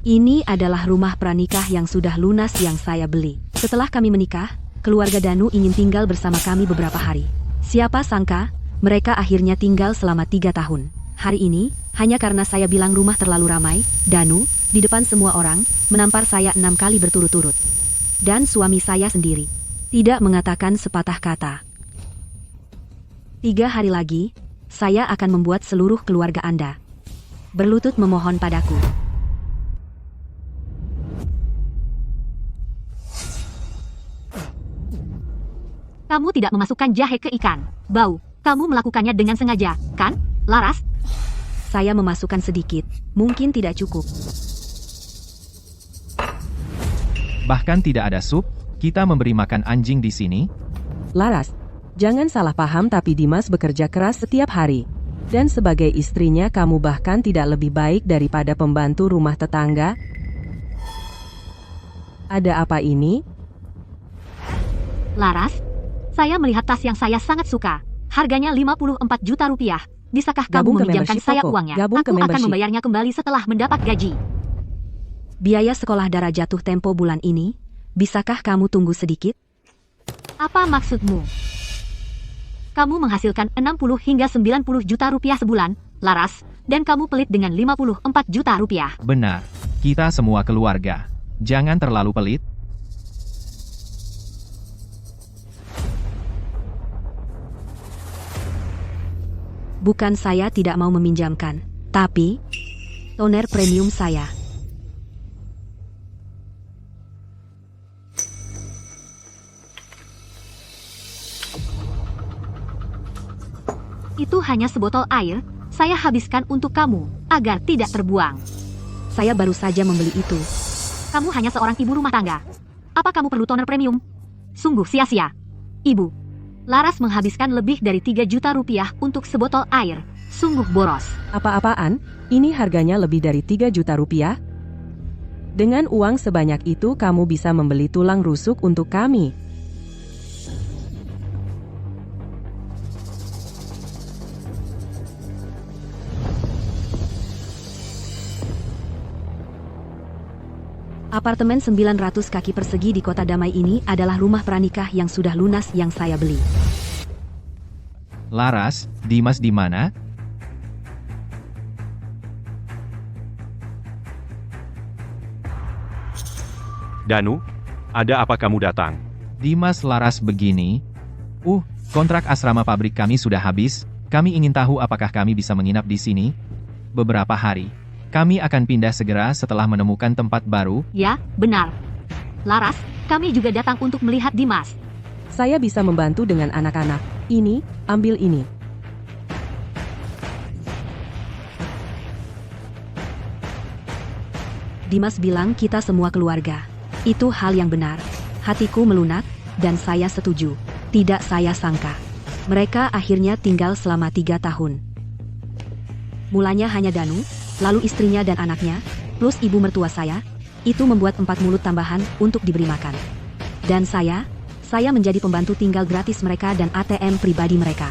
Ini adalah rumah pranikah yang sudah lunas yang saya beli. Setelah kami menikah, keluarga Danu ingin tinggal bersama kami beberapa hari. Siapa sangka, mereka akhirnya tinggal selama 3 tahun. Hari ini, hanya karena saya bilang rumah terlalu ramai, Danu, di depan semua orang, menampar saya 6 kali berturut-turut. Dan suami saya sendiri tidak mengatakan sepatah kata. 3 hari lagi, saya akan membuat seluruh keluarga Anda berlutut memohon padaku. Kamu tidak memasukkan jahe ke ikan. Bau. Kamu melakukannya dengan sengaja, kan, Laras? Saya memasukkan sedikit, mungkin tidak cukup. Bahkan tidak ada sup, kita memberi makan anjing di sini. Laras, jangan salah paham tapi Dimas bekerja keras setiap hari. Dan sebagai istrinya kamu bahkan tidak lebih baik daripada pembantu rumah tetangga. Ada apa ini? Laras, saya melihat tas yang saya sangat suka. Harganya 54 juta rupiah. Bisakah kamu Gabung ke meminjamkan membership saya toko. uangnya? Gabung ke Aku akan membership. membayarnya kembali setelah mendapat gaji. Biaya sekolah Dara jatuh tempo bulan ini, bisakah kamu tunggu sedikit? Apa maksudmu? Kamu menghasilkan 60 hingga 90 juta rupiah sebulan, Laras, dan kamu pelit dengan 54 juta rupiah. Benar, kita semua keluarga. Jangan terlalu pelit. Bukan saya tidak mau meminjamkan, tapi toner premium saya. Itu hanya sebotol air, saya habiskan untuk kamu, agar tidak terbuang. Saya baru saja membeli itu. Kamu hanya seorang ibu rumah tangga. Apa kamu perlu toner premium? Sungguh sia-sia. Ibu, Laras menghabiskan lebih dari 3 juta rupiah untuk sebotol air. Sungguh boros. Apa-apaan? Ini harganya lebih dari 3 juta rupiah? Dengan uang sebanyak itu kamu bisa membeli tulang rusuk untuk kami. Apartemen 900 kaki persegi di Kota Damai ini adalah rumah pranikah yang sudah lunas yang saya beli. Laras, Dimas di mana? Danu, ada apa kamu datang? Dimas, Laras begini. Kontrak asrama pabrik kami sudah habis. Kami ingin tahu apakah kami bisa menginap di sini beberapa hari. Kami akan pindah segera setelah menemukan tempat baru. Ya, benar. Laras, kami juga datang untuk melihat Dimas. Saya bisa membantu dengan anak-anak. Ini, ambil ini. Dimas bilang kita semua keluarga. Itu hal yang benar. Hatiku melunak, dan saya setuju. Tidak saya sangka. Mereka akhirnya tinggal selama 3 tahun. Mulanya hanya Danu, lalu istrinya dan anaknya, plus ibu mertua saya. Itu membuat 4 mulut tambahan untuk diberi makan. Dan saya menjadi pembantu tinggal gratis mereka dan ATM pribadi mereka.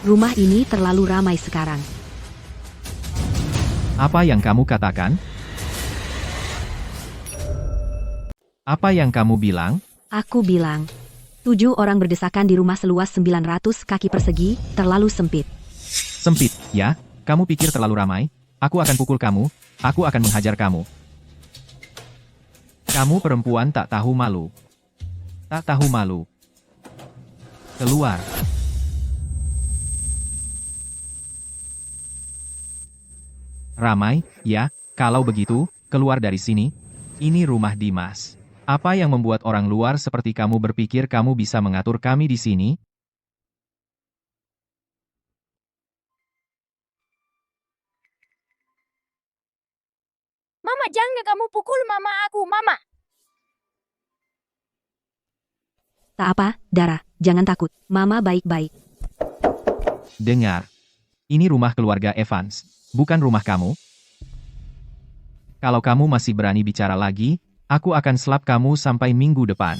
Rumah ini terlalu ramai sekarang. Apa yang kamu katakan? Apa yang kamu bilang? Aku bilang, 7 orang berdesakan di rumah seluas 900 kaki persegi, terlalu sempit. Sempit, ya? Kamu pikir terlalu ramai? Aku akan pukul kamu, aku akan menghajar kamu. Kamu perempuan tak tahu malu. Tak tahu malu. Keluar. Ramai, ya? Kalau begitu, keluar dari sini. Ini rumah Dimas. Apa yang membuat orang luar seperti kamu berpikir kamu bisa mengatur kami di sini? Mama, jangan kamu pukul mama aku, Mama. Tak apa, Dara, jangan takut. Mama baik-baik. Dengar. Ini rumah keluarga Evans, bukan rumah kamu. Kalau kamu masih berani bicara lagi, aku akan slap kamu sampai minggu depan.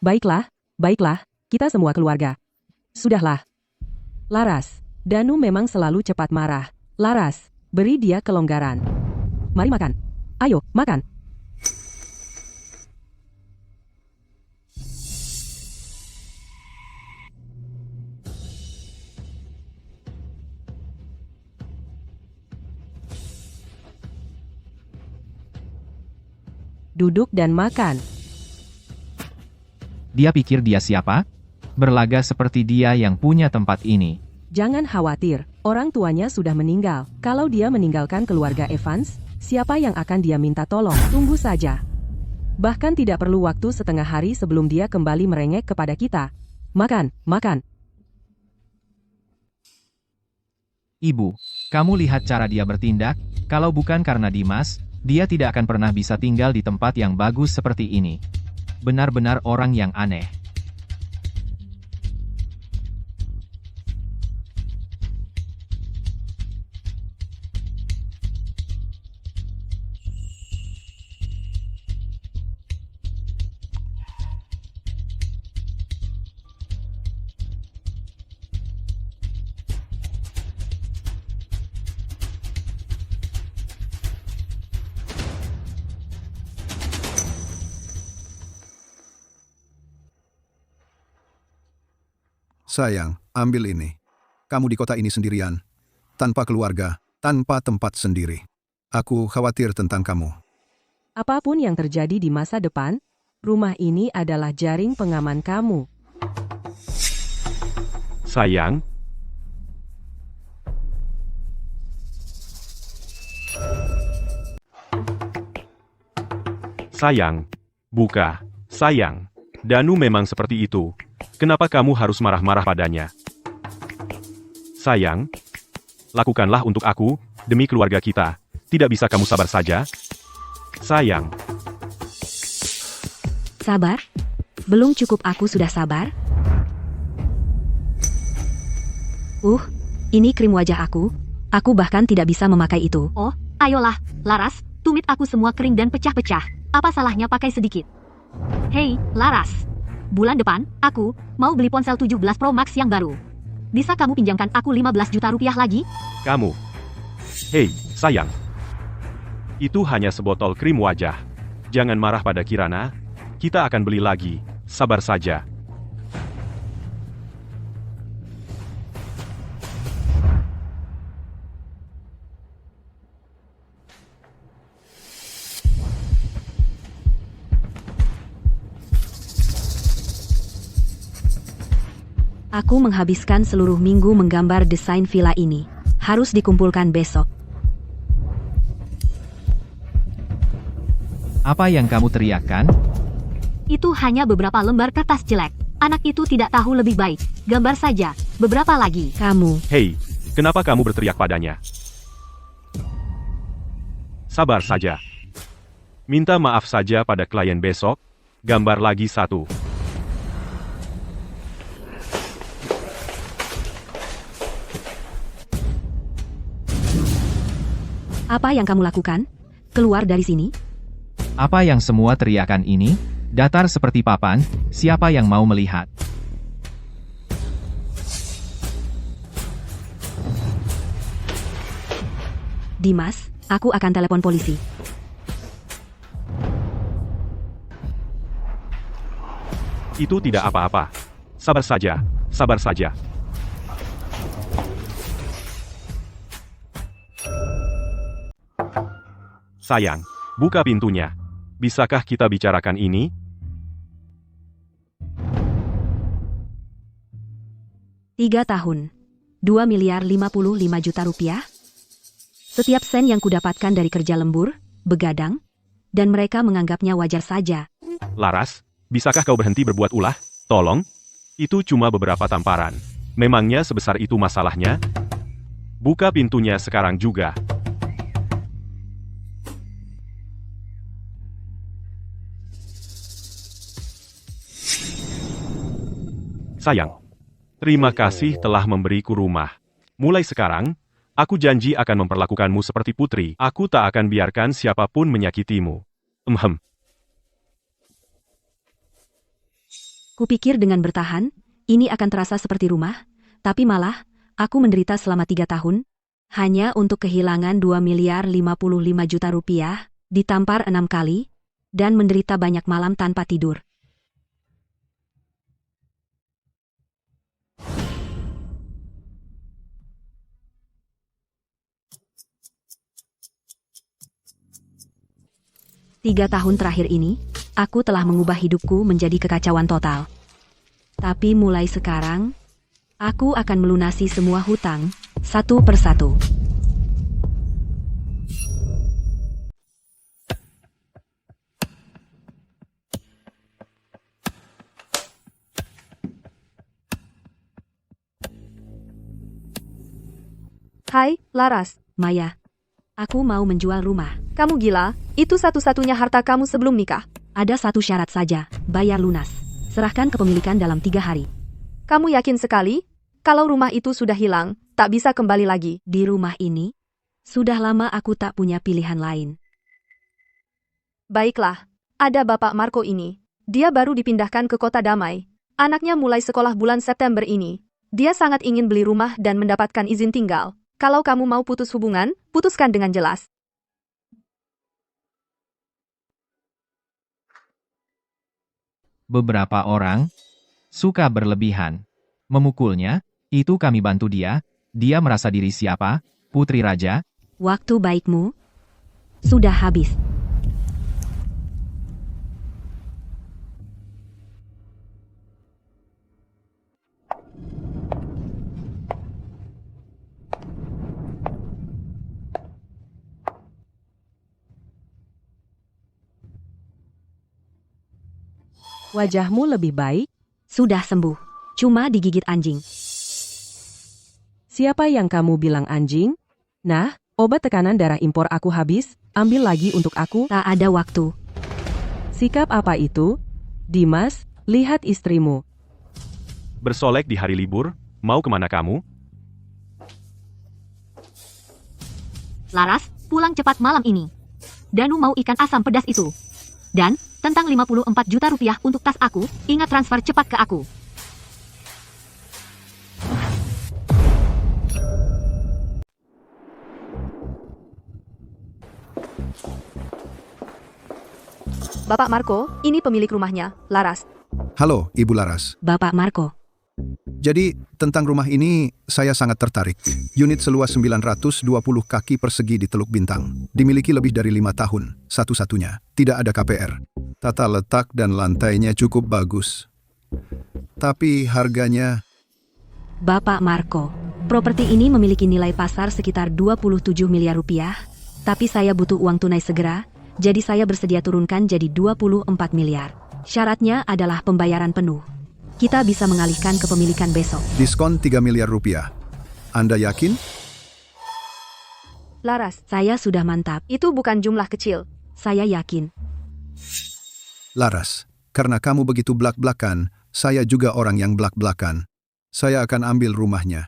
Baiklah, baiklah, kita semua keluarga. Sudahlah. Laras, Danu memang selalu cepat marah. Laras, beri dia kelonggaran. Mari makan. Ayo, makan. Duduk dan makan. Dia pikir dia siapa? Berlaga seperti dia yang punya tempat ini. Jangan khawatir, orang tuanya sudah meninggal. Kalau dia meninggalkan keluarga Evans, siapa yang akan dia minta tolong? Tunggu saja. Bahkan tidak perlu waktu setengah hari sebelum dia kembali merengek kepada kita. Makan, makan. Ibu, kamu lihat cara dia bertindak? Kalau bukan karena Dimas, dia tidak akan pernah bisa tinggal di tempat yang bagus seperti ini. Benar-benar orang yang aneh. Sayang, ambil ini. Kamu di kota ini sendirian, tanpa keluarga, tanpa tempat sendiri. Aku khawatir tentang kamu. Apapun yang terjadi di masa depan, rumah ini adalah jaring pengaman kamu. Sayang, sayang, buka, sayang. Danu memang seperti itu. Kenapa kamu harus marah-marah padanya? Sayang, lakukanlah untuk aku, demi keluarga kita. Tidak bisa kamu sabar saja? Sayang, Sabar? Belum cukup aku sudah sabar? Ini krim wajah aku. Aku bahkan tidak bisa memakai itu. Oh, ayolah, Laras, tumit aku semua kering dan pecah-pecah. Apa salahnya pakai sedikit? Hei, Laras. Bulan depan, aku mau beli ponsel 17 Pro Max yang baru. Bisa kamu pinjamkan aku 15 juta rupiah lagi? kamu. Hei, sayang. Itu hanya sebotol krim wajah. Jangan marah pada Kirana. Kita akan beli lagi. Sabar saja. Aku menghabiskan seluruh minggu menggambar desain villa ini. Harus dikumpulkan besok. Apa yang kamu teriakkan? Itu hanya beberapa lembar kertas jelek. Anak itu tidak tahu lebih baik. Gambar saja. Beberapa lagi. Kamu, Hei, kenapa kamu berteriak padanya? Sabar saja. Minta maaf saja pada klien besok. Gambar lagi satu. apa yang kamu lakukan? Keluar dari sini. Apa yang semua teriakan ini? Datar seperti papan, siapa yang mau melihat? Dimas, aku akan telepon polisi. Itu tidak apa-apa. Sabar saja, sabar saja. Sayang, buka pintunya. Bisakah kita bicarakan ini? Tiga tahun. 2 miliar 55 juta rupiah. Setiap sen yang kudapatkan dari kerja lembur, begadang, dan mereka menganggapnya wajar saja. Laras, bisakah kau berhenti berbuat ulah? Tolong. Itu cuma beberapa tamparan. Memangnya sebesar itu masalahnya? Buka pintunya sekarang juga. Sayang, terima kasih telah memberiku rumah. Mulai sekarang, aku janji akan memperlakukanmu seperti putri. Aku tak akan biarkan siapapun menyakitimu. Kupikir dengan bertahan, ini akan terasa seperti rumah, tapi malah, Aku menderita selama 3 tahun, hanya untuk kehilangan 2 miliar 55 juta rupiah, ditampar 6 kali, dan menderita banyak malam tanpa tidur. Tiga tahun terakhir ini, aku telah mengubah hidupku menjadi kekacauan total. Tapi mulai sekarang, aku akan melunasi semua hutang, satu persatu. Hai, Laras. Maya, aku mau menjual rumah. Kamu gila? Itu satu-satunya harta kamu sebelum nikah. Ada satu syarat saja, bayar lunas. Serahkan kepemilikan dalam 3 hari. Kamu yakin sekali? Kalau rumah itu sudah hilang, tak bisa kembali lagi. Di rumah ini, sudah lama aku tak punya pilihan lain. Baiklah, ada Bapak Marco ini. Dia baru dipindahkan ke Kota Damai. Anaknya mulai sekolah bulan September ini. Dia sangat ingin beli rumah dan mendapatkan izin tinggal. Kalau kamu mau putus hubungan, putuskan dengan jelas. Beberapa orang suka berlebihan. Memukulnya, itu kami bantu dia merasa diri siapa, putri raja. Waktu baikmu sudah habis. Wajahmu lebih baik? Sudah sembuh, cuma digigit anjing. Siapa yang kamu bilang anjing? Nah, obat tekanan darah impor aku habis, ambil lagi untuk aku. Tak ada waktu. Sikap apa itu? Dimas, lihat istrimu. Bersolek di hari libur, mau kemana kamu? Laras, pulang cepat malam ini. Danu mau ikan asam pedas itu. Dan, tentang 54 juta rupiah untuk tas aku, ingat transfer cepat ke aku. Bapak Marco, ini pemilik rumahnya, Laras. Halo, Ibu Laras. Bapak Marco, Jadi, tentang rumah ini, saya sangat tertarik. Unit seluas 920 kaki persegi di Teluk Bintang. Dimiliki lebih dari 5 tahun, satu-satunya. Tidak ada KPR. Tata letak dan lantainya cukup bagus. Tapi harganya... Bapak Marco, properti ini memiliki nilai pasar sekitar 27 miliar rupiah, tapi saya butuh uang tunai segera, jadi saya bersedia turunkan jadi 24 miliar. Syaratnya adalah pembayaran penuh. Kita bisa mengalihkan kepemilikan besok. Diskon 3 miliar rupiah. Anda yakin? Laras, Saya sudah mantap. itu bukan jumlah kecil. Saya yakin. Laras, karena kamu begitu blak-blakan, saya juga orang yang blak-blakan. Saya akan ambil rumahnya.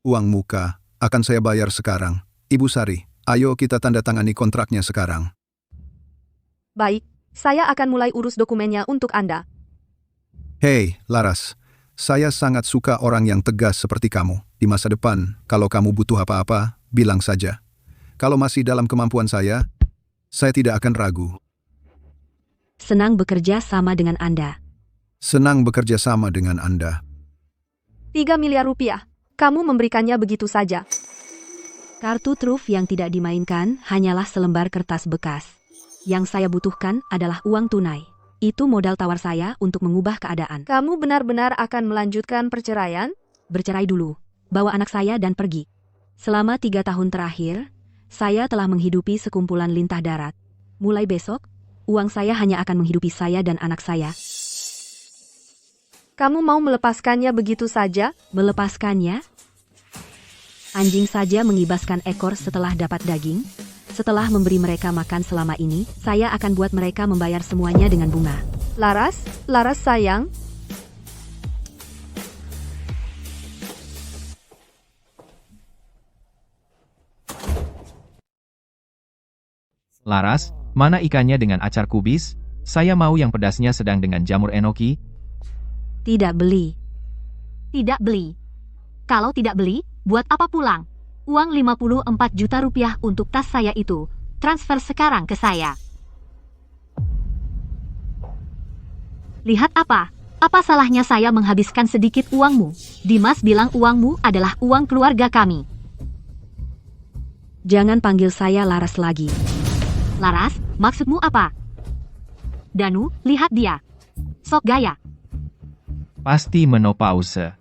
Uang muka akan saya bayar sekarang. Ibu Sari, ayo kita tanda tangani kontraknya sekarang. Baik, saya akan mulai urus dokumennya untuk Anda. Hei, Laras. Saya sangat suka orang yang tegas seperti kamu. Di masa depan, kalau kamu butuh apa-apa, bilang saja. Kalau masih dalam kemampuan saya tidak akan ragu. Senang bekerja sama dengan Anda. Senang bekerja sama dengan Anda. 3 miliar rupiah. Kamu memberikannya begitu saja. Kartu truf yang tidak dimainkan hanyalah selembar kertas bekas. Yang saya butuhkan adalah uang tunai. Itu modal tawar saya untuk mengubah keadaan. Kamu benar-benar akan melanjutkan perceraian? Bercerai dulu, bawa anak saya dan pergi. Selama 3 tahun terakhir, saya telah menghidupi sekumpulan lintah darat. Mulai besok, uang saya hanya akan menghidupi saya dan anak saya. Kamu mau melepaskannya begitu saja? Melepaskannya? Anjing saja mengibaskan ekor setelah dapat daging. Setelah memberi mereka makan selama ini, saya akan buat mereka membayar semuanya dengan bunga. Laras sayang. Laras, mana ikannya dengan acar kubis? Saya mau yang pedasnya sedang dengan jamur enoki. Tidak beli. Tidak beli. Kalau tidak beli, buat apa pulang? Uang 54 juta rupiah untuk tas saya itu, transfer sekarang ke saya. Lihat apa? Apa salahnya saya menghabiskan sedikit uangmu? Dimas bilang uangmu adalah uang keluarga kami. Jangan panggil saya Laras lagi. Laras, maksudmu apa? Danu, lihat dia. Sok gaya. Pasti menopause.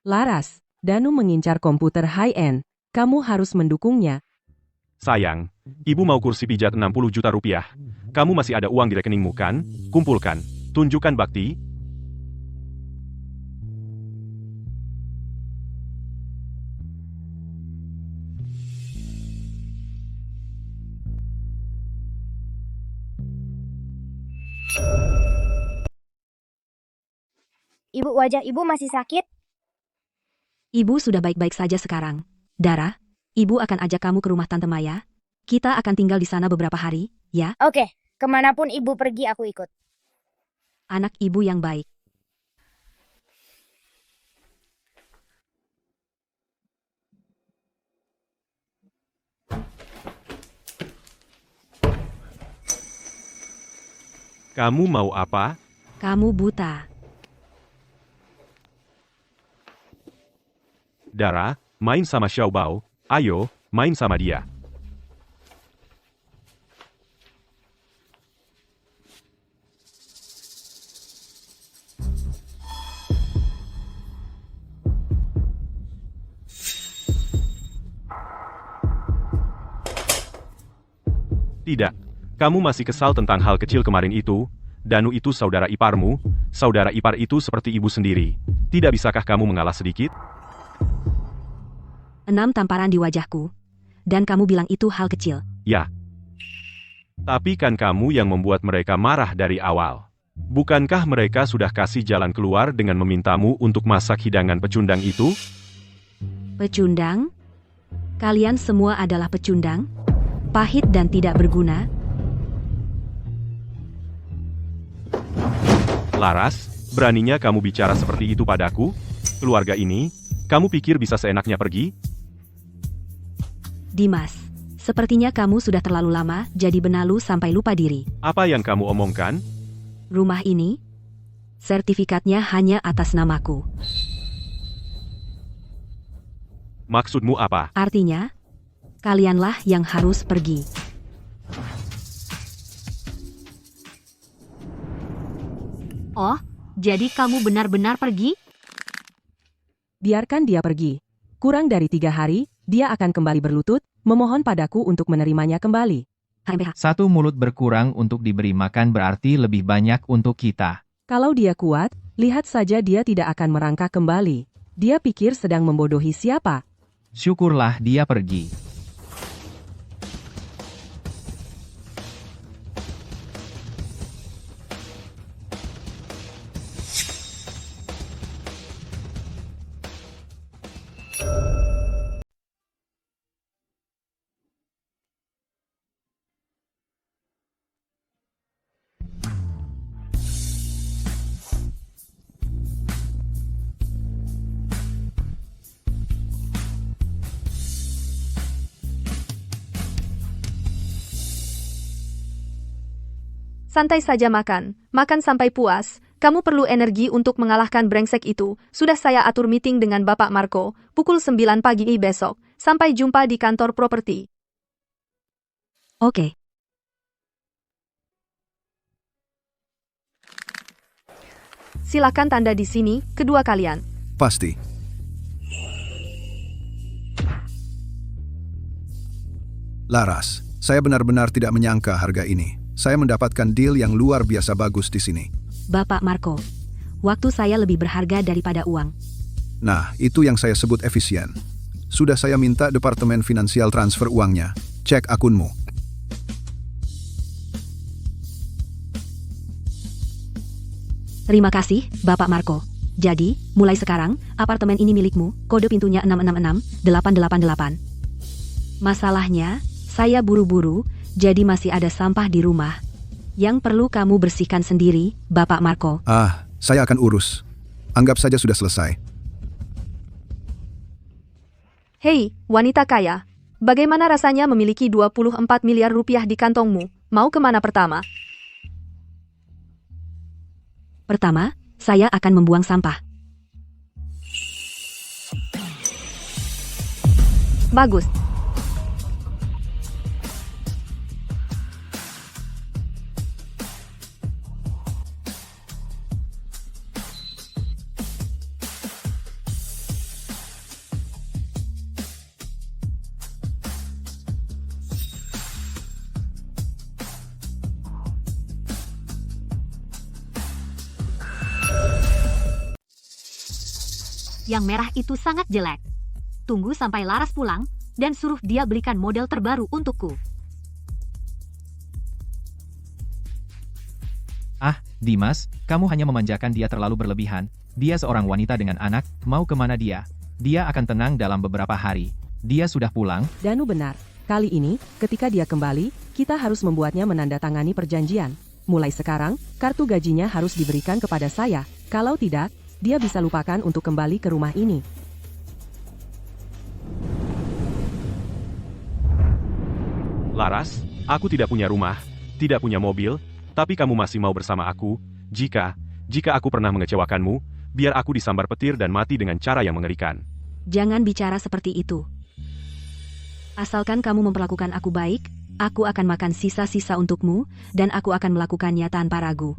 Laras, Danu mengincar komputer high-end. Kamu harus mendukungnya. Sayang, ibu mau kursi pijat 60 juta rupiah. Kamu masih ada uang di rekeningmu kan? Kumpulkan. Tunjukkan bakti. Ibu, wajah ibu masih sakit? Ibu sudah baik-baik saja sekarang. Dara, ibu akan ajak kamu ke rumah Tante Maya. Kita akan tinggal di sana beberapa hari, ya? Oke, kemanapun ibu pergi aku ikut. Anak ibu yang baik. Kamu mau apa? Kamu buta. Dara, main sama Xiao Bao. Ayo, main sama dia. Tidak. Kamu masih kesal tentang hal kecil kemarin itu? Danu itu saudara iparmu. Saudara ipar itu seperti ibu sendiri. Tidak bisakah kamu mengalah sedikit? 6 tamparan di wajahku. Dan kamu bilang itu hal kecil. Ya. Tapi kan kamu yang membuat mereka marah dari awal. Bukankah mereka sudah kasih jalan keluar dengan memintamu untuk masak hidangan pecundang itu? Pecundang? Kalian semua adalah pecundang? Pahit dan tidak berguna? Laras, beraninya kamu bicara seperti itu padaku? Keluarga ini, kamu pikir bisa seenaknya pergi? Dimas, sepertinya kamu sudah terlalu lama jadi benalu sampai lupa diri. Apa yang kamu omongkan? Rumah ini, sertifikatnya hanya atas namaku. Maksudmu apa? Artinya, kalianlah yang harus pergi. Oh, jadi kamu benar-benar pergi? Biarkan dia pergi. Kurang dari 3 hari, dia akan kembali berlutut, memohon padaku untuk menerimanya kembali. HMPH. Satu mulut berkurang untuk diberi makan berarti lebih banyak untuk kita. Kalau dia kuat, lihat saja dia tidak akan merangkak kembali. Dia pikir sedang membodohi siapa? Syukurlah dia pergi. Santai saja makan. Makan sampai puas. Kamu perlu energi untuk mengalahkan brengsek itu. Sudah saya atur meeting dengan Bapak Marco, pukul 9 pagi besok. Sampai jumpa di kantor properti. Oke. Silakan tanda di sini, kedua kalian. Pasti. Laras, saya benar-benar tidak menyangka harga ini. Saya mendapatkan deal yang luar biasa bagus di sini. Bapak Marco, waktu saya lebih berharga daripada uang. Nah, itu yang saya sebut efisien. Sudah saya minta Departemen Finansial transfer uangnya. Cek akunmu. Terima kasih, Bapak Marco. Jadi, mulai sekarang, apartemen ini milikmu, kode pintunya 666888. Masalahnya, saya buru-buru, jadi masih ada sampah di rumah. Yang perlu kamu bersihkan sendiri, Bapak Marco. Saya akan urus. Anggap saja sudah selesai. Hei, wanita kaya. Bagaimana rasanya memiliki 24 miliar rupiah di kantongmu? Mau kemana pertama? Pertama, saya akan membuang sampah. Bagus. Yang merah itu sangat jelek. Tunggu sampai Laras pulang, dan suruh dia belikan model terbaru untukku. Dimas, kamu hanya memanjakan dia terlalu berlebihan. Dia seorang wanita dengan anak, mau kemana dia? Dia akan tenang dalam beberapa hari. Dia sudah pulang. Danu benar. Kali ini, ketika dia kembali, kita harus membuatnya menandatangani perjanjian. Mulai sekarang, kartu gajinya harus diberikan kepada saya. Kalau tidak, dia bisa lupakan untuk kembali ke rumah ini. Laras, aku tidak punya rumah, tidak punya mobil, tapi kamu masih mau bersama aku. Jika aku pernah mengecewakanmu, biar aku disambar petir dan mati dengan cara yang mengerikan. Jangan bicara seperti itu. Asalkan kamu memperlakukan aku baik, aku akan makan sisa-sisa untukmu, dan aku akan melakukannya tanpa ragu.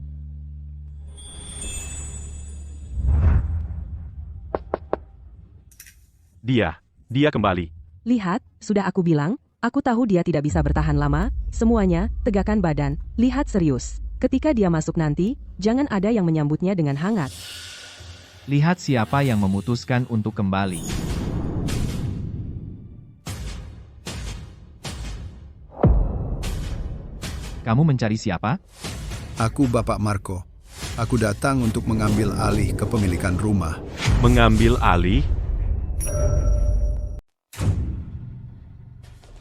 Dia kembali. Lihat, sudah aku bilang, aku tahu dia tidak bisa bertahan lama. Semuanya, tegakkan badan, lihat serius. Ketika dia masuk nanti, jangan ada yang menyambutnya dengan hangat. Lihat siapa yang memutuskan untuk kembali. Kamu mencari siapa? Aku Bapak Marco. Aku datang untuk mengambil alih kepemilikan rumah. Mengambil alih?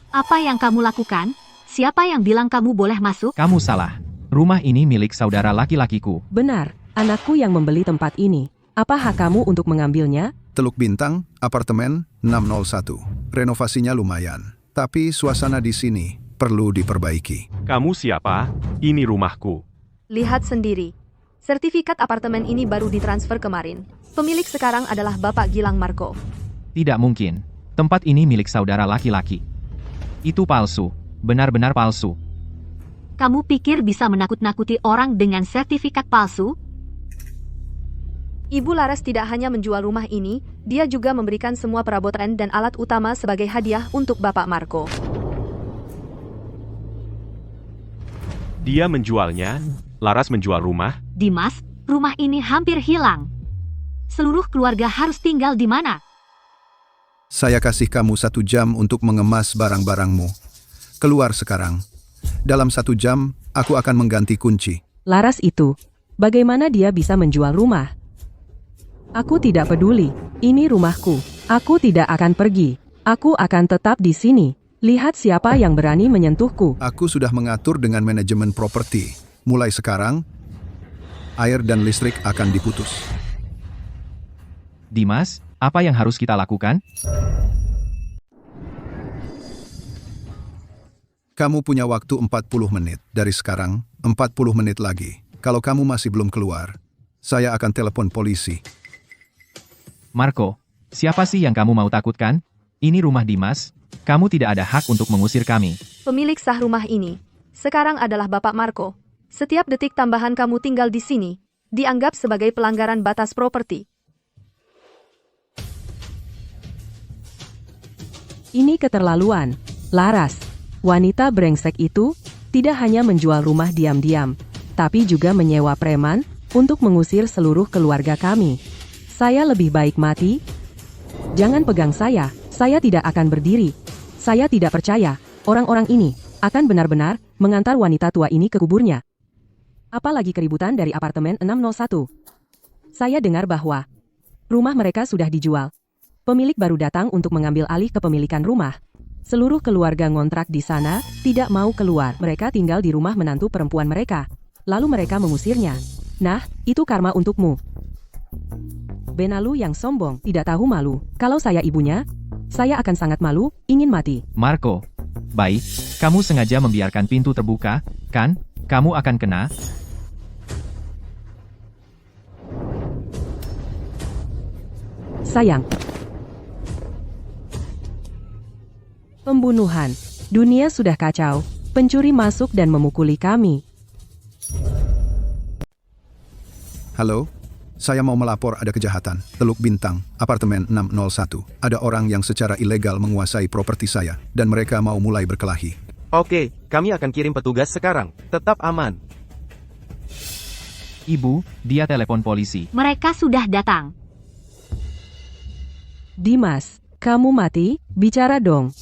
Apa yang kamu lakukan? Siapa yang bilang kamu boleh masuk? Kamu salah. Rumah ini milik saudara laki-lakiku. Benar, anakku yang membeli tempat ini. Apa hak kamu untuk mengambilnya? Teluk Bintang, apartemen 601. Renovasinya lumayan, tapi suasana di sini perlu diperbaiki. Kamu siapa? Ini rumahku. Lihat sendiri. Sertifikat apartemen ini baru ditransfer kemarin. Pemilik sekarang adalah Bapak Gilang Marco. Tidak mungkin. Tempat ini milik saudara laki-laki. Itu palsu. Benar-benar palsu. Kamu pikir bisa menakut-nakuti orang dengan sertifikat palsu? Ibu Laras tidak hanya menjual rumah ini, dia juga memberikan semua perabotan dan alat utama sebagai hadiah untuk Bapak Marco. Dia menjualnya? Laras menjual rumah? Dimas, rumah ini hampir hilang. Seluruh keluarga harus tinggal di mana? Saya kasih kamu 1 jam untuk mengemas barang-barangmu. Keluar sekarang. Dalam 1 jam, aku akan mengganti kunci. Laras itu, bagaimana dia bisa menjual rumah? Aku tidak peduli, ini rumahku. Aku tidak akan pergi. Aku akan tetap di sini. Lihat siapa yang berani menyentuhku. Aku sudah mengatur dengan manajemen properti. Mulai sekarang, air dan listrik akan diputus. Dimas, apa yang harus kita lakukan? Kamu punya waktu 40 menit. Dari sekarang, 40 menit lagi. Kalau kamu masih belum keluar, saya akan telepon polisi. Marco, siapa sih yang kamu mau takutkan? Ini rumah Dimas. Kamu tidak ada hak untuk mengusir kami. Pemilik sah rumah ini sekarang adalah Bapak Marco. Setiap detik tambahan kamu tinggal di sini dianggap sebagai pelanggaran batas properti. Ini keterlaluan. Laras, wanita brengsek itu tidak hanya menjual rumah diam-diam, tapi juga menyewa preman untuk mengusir seluruh keluarga kami. Saya lebih baik mati. Jangan pegang saya tidak akan berdiri. Saya tidak percaya orang-orang ini akan benar-benar mengantar wanita tua ini ke kuburnya. Apalagi keributan dari apartemen 601. Saya dengar bahwa rumah mereka sudah dijual. Pemilik baru datang untuk mengambil alih kepemilikan rumah. Seluruh keluarga ngontrak di sana tidak mau keluar. Mereka tinggal di rumah menantu perempuan mereka. Lalu mereka mengusirnya. Nah, itu karma untukmu. Benalu yang sombong, tidak tahu malu. Kalau saya ibunya, saya akan sangat malu, ingin mati. Marco. Baik, kamu sengaja membiarkan pintu terbuka, kan? Kamu akan kena. Sayang. Pembunuhan. Dunia sudah kacau. Pencuri masuk dan memukuli kami. Halo? Saya mau melapor ada kejahatan. Teluk Bintang, apartemen 601. Ada orang yang secara ilegal menguasai properti saya, dan mereka mau mulai berkelahi. Oke, kami akan kirim petugas sekarang. Tetap aman. Ibu, dia telepon polisi. Mereka sudah datang. Dimas, kamu mati? Bicara dong.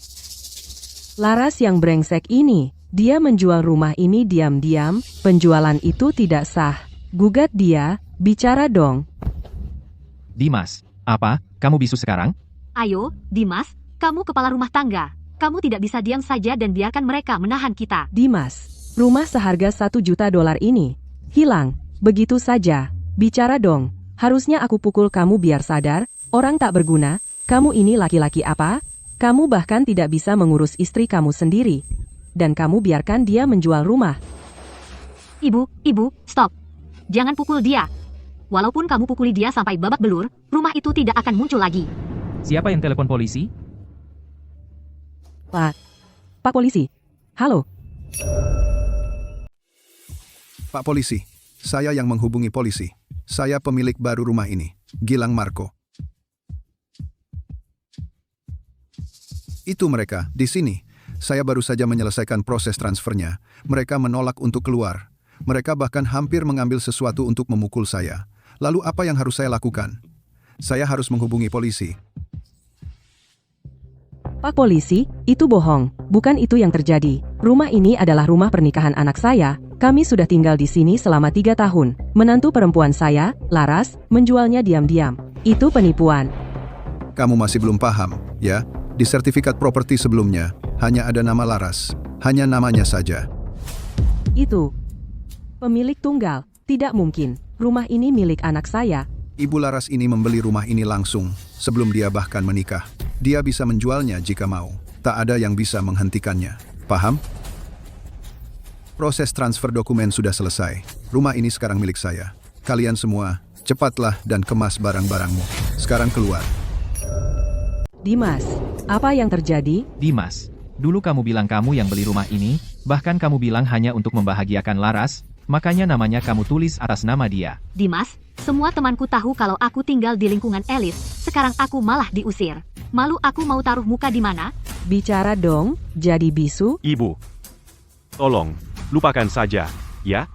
Laras yang brengsek ini, dia menjual rumah ini diam-diam, penjualan itu tidak sah. Gugat dia, bicara dong. Dimas, apa? Kamu bisu sekarang? Ayo, Dimas, kamu kepala rumah tangga. Kamu tidak bisa diam saja dan biarkan mereka menahan kita. Dimas, rumah seharga $1 juta ini hilang, begitu saja. Bicara dong, harusnya aku pukul kamu biar sadar, orang tak berguna. Kamu ini laki-laki apa? Kamu bahkan tidak bisa mengurus istri kamu sendiri. Dan kamu biarkan dia menjual rumah. Ibu, stop. Jangan pukul dia. Walaupun kamu pukuli dia sampai babak belur, rumah itu tidak akan muncul lagi. Siapa yang telepon polisi? Pak polisi. Halo. Pak polisi, saya yang menghubungi polisi. Saya pemilik baru rumah ini, Gilang Marco. Itu mereka, di sini. Saya baru saja menyelesaikan proses transfernya. Mereka menolak untuk keluar. Mereka bahkan hampir mengambil sesuatu untuk memukul saya. Lalu apa yang harus saya lakukan? Saya harus menghubungi polisi. Pak polisi, itu bohong. Bukan itu yang terjadi. Rumah ini adalah rumah pernikahan anak saya. Kami sudah tinggal di sini selama 3 tahun. Menantu perempuan saya, Laras, menjualnya diam-diam. Itu penipuan. Kamu masih belum paham, ya? Di sertifikat properti sebelumnya, hanya ada nama Laras. Hanya namanya saja. Itu pemilik tunggal. Tidak mungkin. Rumah ini milik anak saya. Ibu Laras ini membeli rumah ini langsung, sebelum dia bahkan menikah. Dia bisa menjualnya jika mau. Tak ada yang bisa menghentikannya. Paham? Proses transfer dokumen sudah selesai. Rumah ini sekarang milik saya. Kalian semua, cepatlah dan kemas barang-barangmu. Sekarang keluar. Dimas, apa yang terjadi? Dimas, dulu kamu bilang kamu yang beli rumah ini, bahkan kamu bilang hanya untuk membahagiakan Laras, makanya namanya kamu tulis atas nama dia. Dimas, semua temanku tahu kalau aku tinggal di lingkungan elit. Sekarang aku malah diusir. Malu aku mau taruh muka di mana? Bicara dong, jadi bisu. Ibu, tolong, lupakan saja, ya?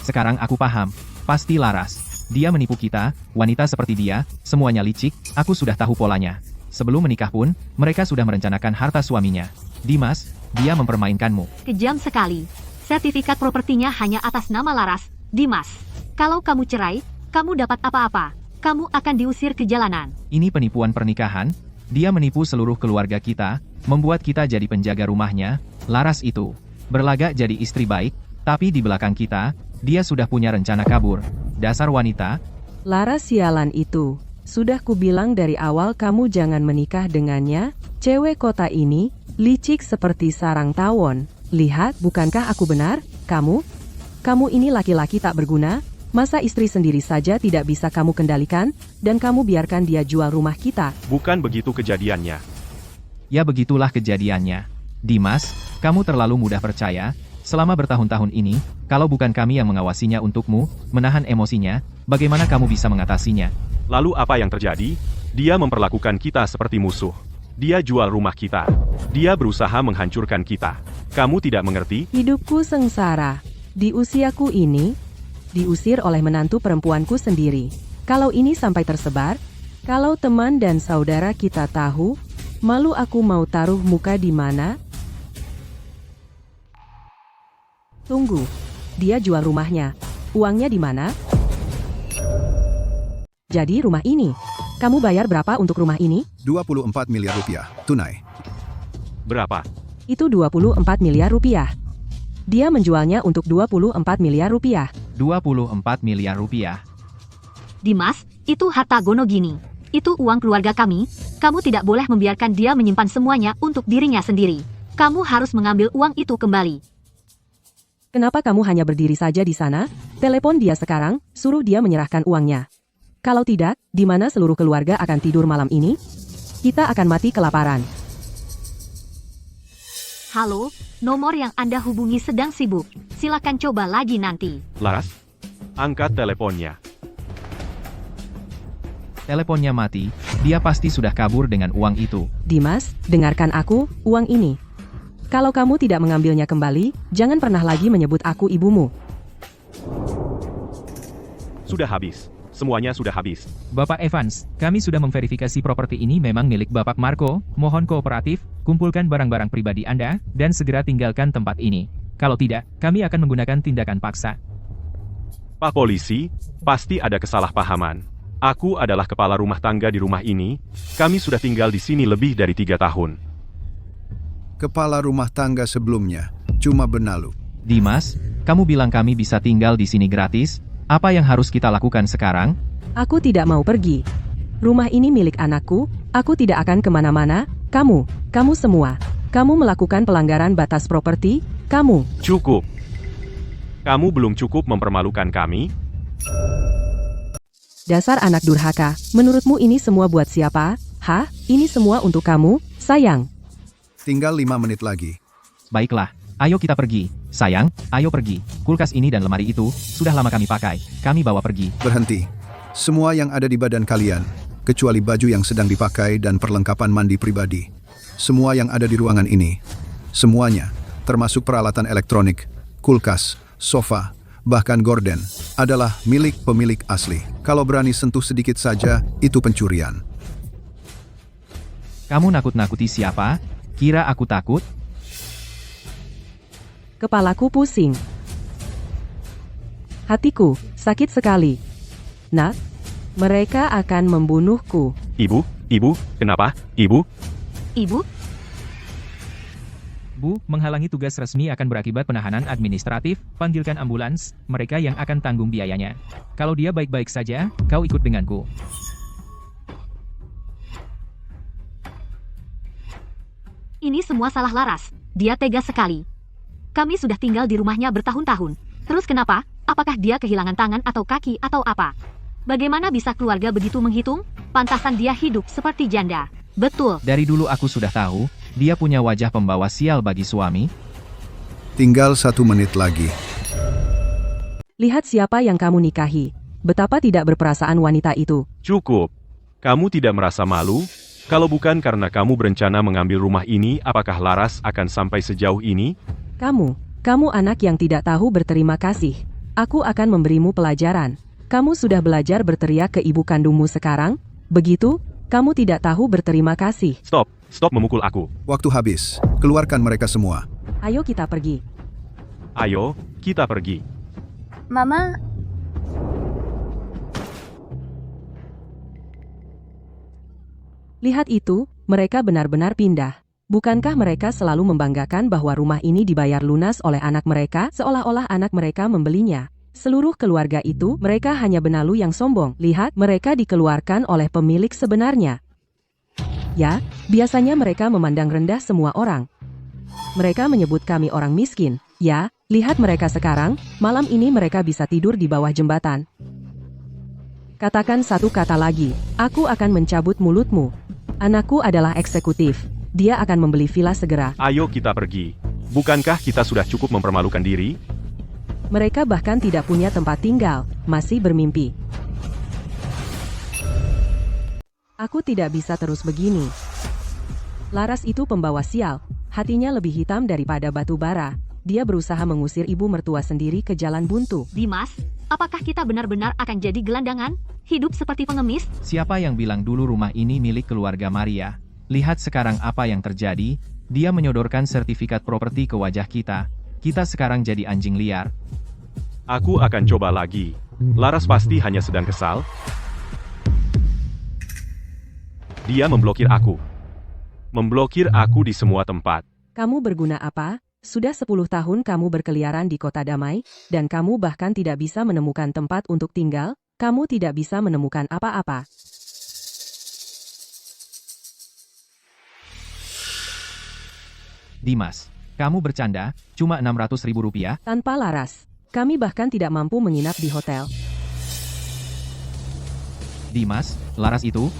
Sekarang aku paham, pasti Laras. Dia menipu kita, wanita seperti dia, semuanya licik, aku sudah tahu polanya. Sebelum menikah pun, mereka sudah merencanakan harta suaminya. Dimas, dia mempermainkanmu. Kejam sekali. Sertifikat propertinya hanya atas nama Laras. Dimas, kalau kamu cerai, kamu dapat apa-apa. Kamu akan diusir ke jalanan. Ini penipuan pernikahan, dia menipu seluruh keluarga kita, membuat kita jadi penjaga rumahnya. Laras itu berlagak jadi istri baik, tapi di belakang kita, dia sudah punya rencana kabur. Dasar wanita. Laras sialan itu. Sudah kubilang dari awal kamu jangan menikah dengannya. Cewek kota ini, licik seperti sarang tawon. Lihat, bukankah aku benar? Kamu ini laki-laki tak berguna. Masa istri sendiri saja tidak bisa kamu kendalikan, dan kamu biarkan dia jual rumah kita? Bukan begitu kejadiannya. Ya begitulah kejadiannya. Dimas, kamu terlalu mudah percaya. Selama bertahun-tahun ini, kalau bukan kami yang mengawasinya untukmu, menahan emosinya, bagaimana kamu bisa mengatasinya? Lalu apa yang terjadi? Dia memperlakukan kita seperti musuh. Dia jual rumah kita. Dia berusaha menghancurkan kita. Kamu tidak mengerti? Hidupku sengsara. Di usiaku ini, diusir oleh menantu perempuanku sendiri. Kalau ini sampai tersebar, kalau teman dan saudara kita tahu, malu aku mau taruh muka di mana? Tunggu, dia jual rumahnya. Uangnya di mana? Jadi rumah ini. Kamu bayar berapa untuk rumah ini? 24 miliar rupiah, tunai. Berapa? Itu 24 miliar rupiah. Dia menjualnya untuk 24 miliar rupiah. 24 miliar rupiah. Dimas, itu harta Gono Gini. Itu uang keluarga kami. Kamu tidak boleh membiarkan dia menyimpan semuanya untuk dirinya sendiri. Kamu harus mengambil uang itu kembali. Kenapa kamu hanya berdiri saja di sana? Telepon dia sekarang, suruh dia menyerahkan uangnya. Kalau tidak, di mana seluruh keluarga akan tidur malam ini? Kita akan mati kelaparan. Halo, nomor yang Anda hubungi sedang sibuk. Silakan coba lagi nanti. Laras? Angkat teleponnya. Teleponnya mati, dia pasti sudah kabur dengan uang itu. Dimas, dengarkan aku, uang ini. Kalau kamu tidak mengambilnya kembali, jangan pernah lagi menyebut aku ibumu. Sudah habis. Semuanya sudah habis. Bapak Evans, kami sudah memverifikasi properti ini memang milik Bapak Marco. Mohon kooperatif, kumpulkan barang-barang pribadi Anda, dan segera tinggalkan tempat ini. Kalau tidak, kami akan menggunakan tindakan paksa. Pak Polisi, pasti ada kesalahpahaman. Aku adalah kepala rumah tangga di rumah ini. Kami sudah tinggal di sini lebih dari 3 tahun. Kepala rumah tangga sebelumnya, cuma benalu. Dimas, kamu bilang kami bisa tinggal di sini gratis? Apa yang harus kita lakukan sekarang? Aku tidak mau pergi. Rumah ini milik anakku, aku tidak akan kemana-mana. Kamu semua. Kamu melakukan pelanggaran batas properti, kamu. Cukup. Kamu belum cukup mempermalukan kami? Dasar anak durhaka, menurutmu ini semua buat siapa? Hah? Ini semua untuk kamu, sayang. Tinggal 5 menit lagi. Baiklah, ayo kita pergi. Sayang, ayo pergi. Kulkas ini dan lemari itu, sudah lama kami pakai. Kami bawa pergi. Berhenti. Semua yang ada di badan kalian, kecuali baju yang sedang dipakai dan perlengkapan mandi pribadi. Semua yang ada di ruangan ini, semuanya, termasuk peralatan elektronik, kulkas, sofa, bahkan gorden, adalah milik pemilik asli. Kalau berani sentuh sedikit saja, itu pencurian. Kamu nakut-nakuti siapa? Kira aku takut? Kepalaku pusing. Hatiku sakit sekali. Nak, mereka akan membunuhku. Ibu, kenapa? Ibu? Ibu, Bu, menghalangi tugas resmi akan berakibat penahanan administratif. Panggilkan ambulans, mereka yang akan tanggung biayanya. Kalau dia baik-baik saja, kau ikut denganku. ini semua salah Laras. Dia tega sekali. Kami sudah tinggal di rumahnya bertahun-tahun. Terus kenapa? Apakah dia kehilangan tangan atau kaki atau apa? Bagaimana bisa keluarga begitu menghitung? Pantasan dia hidup seperti janda. Betul. Dari dulu aku sudah tahu, dia punya wajah pembawa sial bagi suami. Tinggal 1 menit lagi. Lihat siapa yang kamu nikahi. Betapa tidak berperasaan wanita itu. Cukup. Kamu tidak merasa malu? Kalau bukan karena kamu berencana mengambil rumah ini, apakah Laras akan sampai sejauh ini? Kamu anak yang tidak tahu berterima kasih. Aku akan memberimu pelajaran. Kamu sudah belajar berteriak ke ibu kandungmu sekarang? Begitu? Kamu tidak tahu berterima kasih. Stop memukul aku. Waktu habis. Keluarkan mereka semua. Ayo kita pergi. Ayo, kita pergi. Mama, Lihat itu, mereka benar-benar pindah. Bukankah mereka selalu membanggakan bahwa rumah ini dibayar lunas oleh anak mereka, seolah-olah anak mereka membelinya? Seluruh keluarga itu, mereka hanya benalu yang sombong. Lihat, mereka dikeluarkan oleh pemilik sebenarnya. Ya, biasanya mereka memandang rendah semua orang. Mereka menyebut kami orang miskin. Ya, lihat mereka sekarang, malam ini mereka bisa tidur di bawah jembatan. Katakan satu kata lagi, aku akan mencabut mulutmu. Anakku adalah eksekutif. Dia akan membeli villa segera. Ayo kita pergi. Bukankah kita sudah cukup mempermalukan diri? Mereka bahkan tidak punya tempat tinggal, masih bermimpi. Aku tidak bisa terus begini. Laras itu pembawa sial. Hatinya lebih hitam daripada batu bara. Dia berusaha mengusir ibu mertua sendiri ke jalan buntu. Dimas, apakah kita benar-benar akan jadi gelandangan? Hidup seperti pengemis? Siapa yang bilang dulu rumah ini milik keluarga Maria? Lihat sekarang apa yang terjadi. Dia menyodorkan sertifikat properti ke wajah kita. Kita sekarang jadi anjing liar. Aku akan coba lagi. Laras pasti hanya sedang kesal. Dia memblokir aku. Memblokir aku di semua tempat. Kamu berguna apa? Sudah 10 tahun kamu berkeliaran di kota damai, dan kamu bahkan tidak bisa menemukan tempat untuk tinggal, kamu tidak bisa menemukan apa-apa. Dimas, kamu bercanda, cuma 600.000 rupiah? Tanpa Laras, kami bahkan tidak mampu menginap di hotel. Dimas, Laras itu?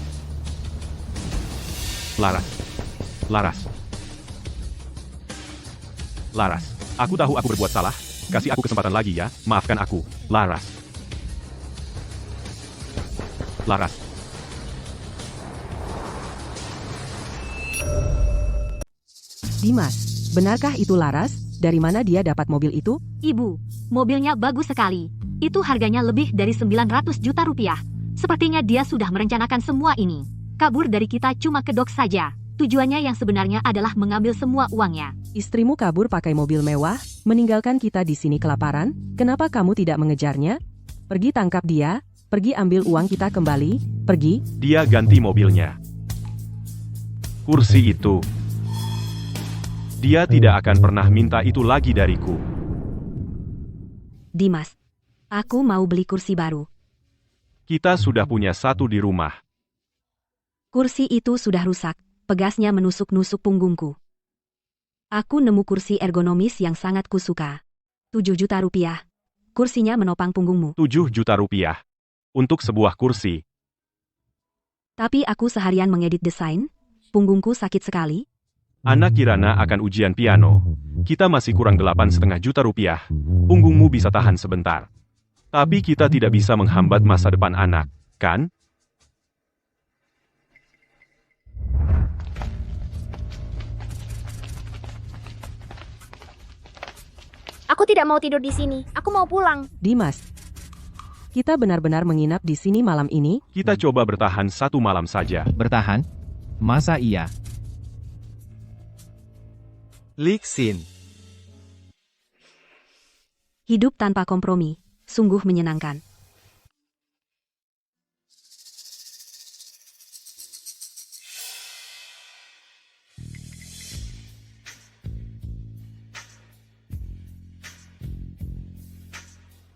Laras. Laras. Laras, aku tahu aku berbuat salah. Kasih aku kesempatan lagi ya, maafkan aku. Laras. Laras. Dimas, benarkah itu Laras? Dari mana dia dapat mobil itu? Ibu, mobilnya bagus sekali. Itu harganya lebih dari 900 juta rupiah. Sepertinya dia sudah merencanakan semua ini. Kabur dari kita cuma kedok saja. Tujuannya yang sebenarnya adalah mengambil semua uangnya. Istrimu kabur pakai mobil mewah, meninggalkan kita di sini kelaparan, kenapa kamu tidak mengejarnya? Pergi tangkap dia, pergi ambil uang kita kembali, pergi. Dia ganti mobilnya. Kursi itu. Dia tidak akan pernah minta itu lagi dariku. Dimas, aku mau beli kursi baru. Kita sudah punya satu di rumah. Kursi itu sudah rusak, pegasnya menusuk-nusuk punggungku. Aku nemu kursi ergonomis yang sangat kusuka. 7 juta rupiah. Kursinya menopang punggungmu. 7 juta rupiah. Untuk sebuah kursi. Tapi aku seharian mengedit desain, punggungku sakit sekali. Anak Kirana akan ujian piano. Kita masih kurang 8,5 juta rupiah. Punggungmu bisa tahan sebentar. Tapi kita tidak bisa menghambat masa depan anak, kan? Aku tidak mau tidur di sini. Aku mau pulang. Dimas, kita benar-benar menginap di sini malam ini? Kita coba bertahan 1 malam saja. Bertahan? Masa iya? Liksin. Hidup tanpa kompromi, sungguh menyenangkan.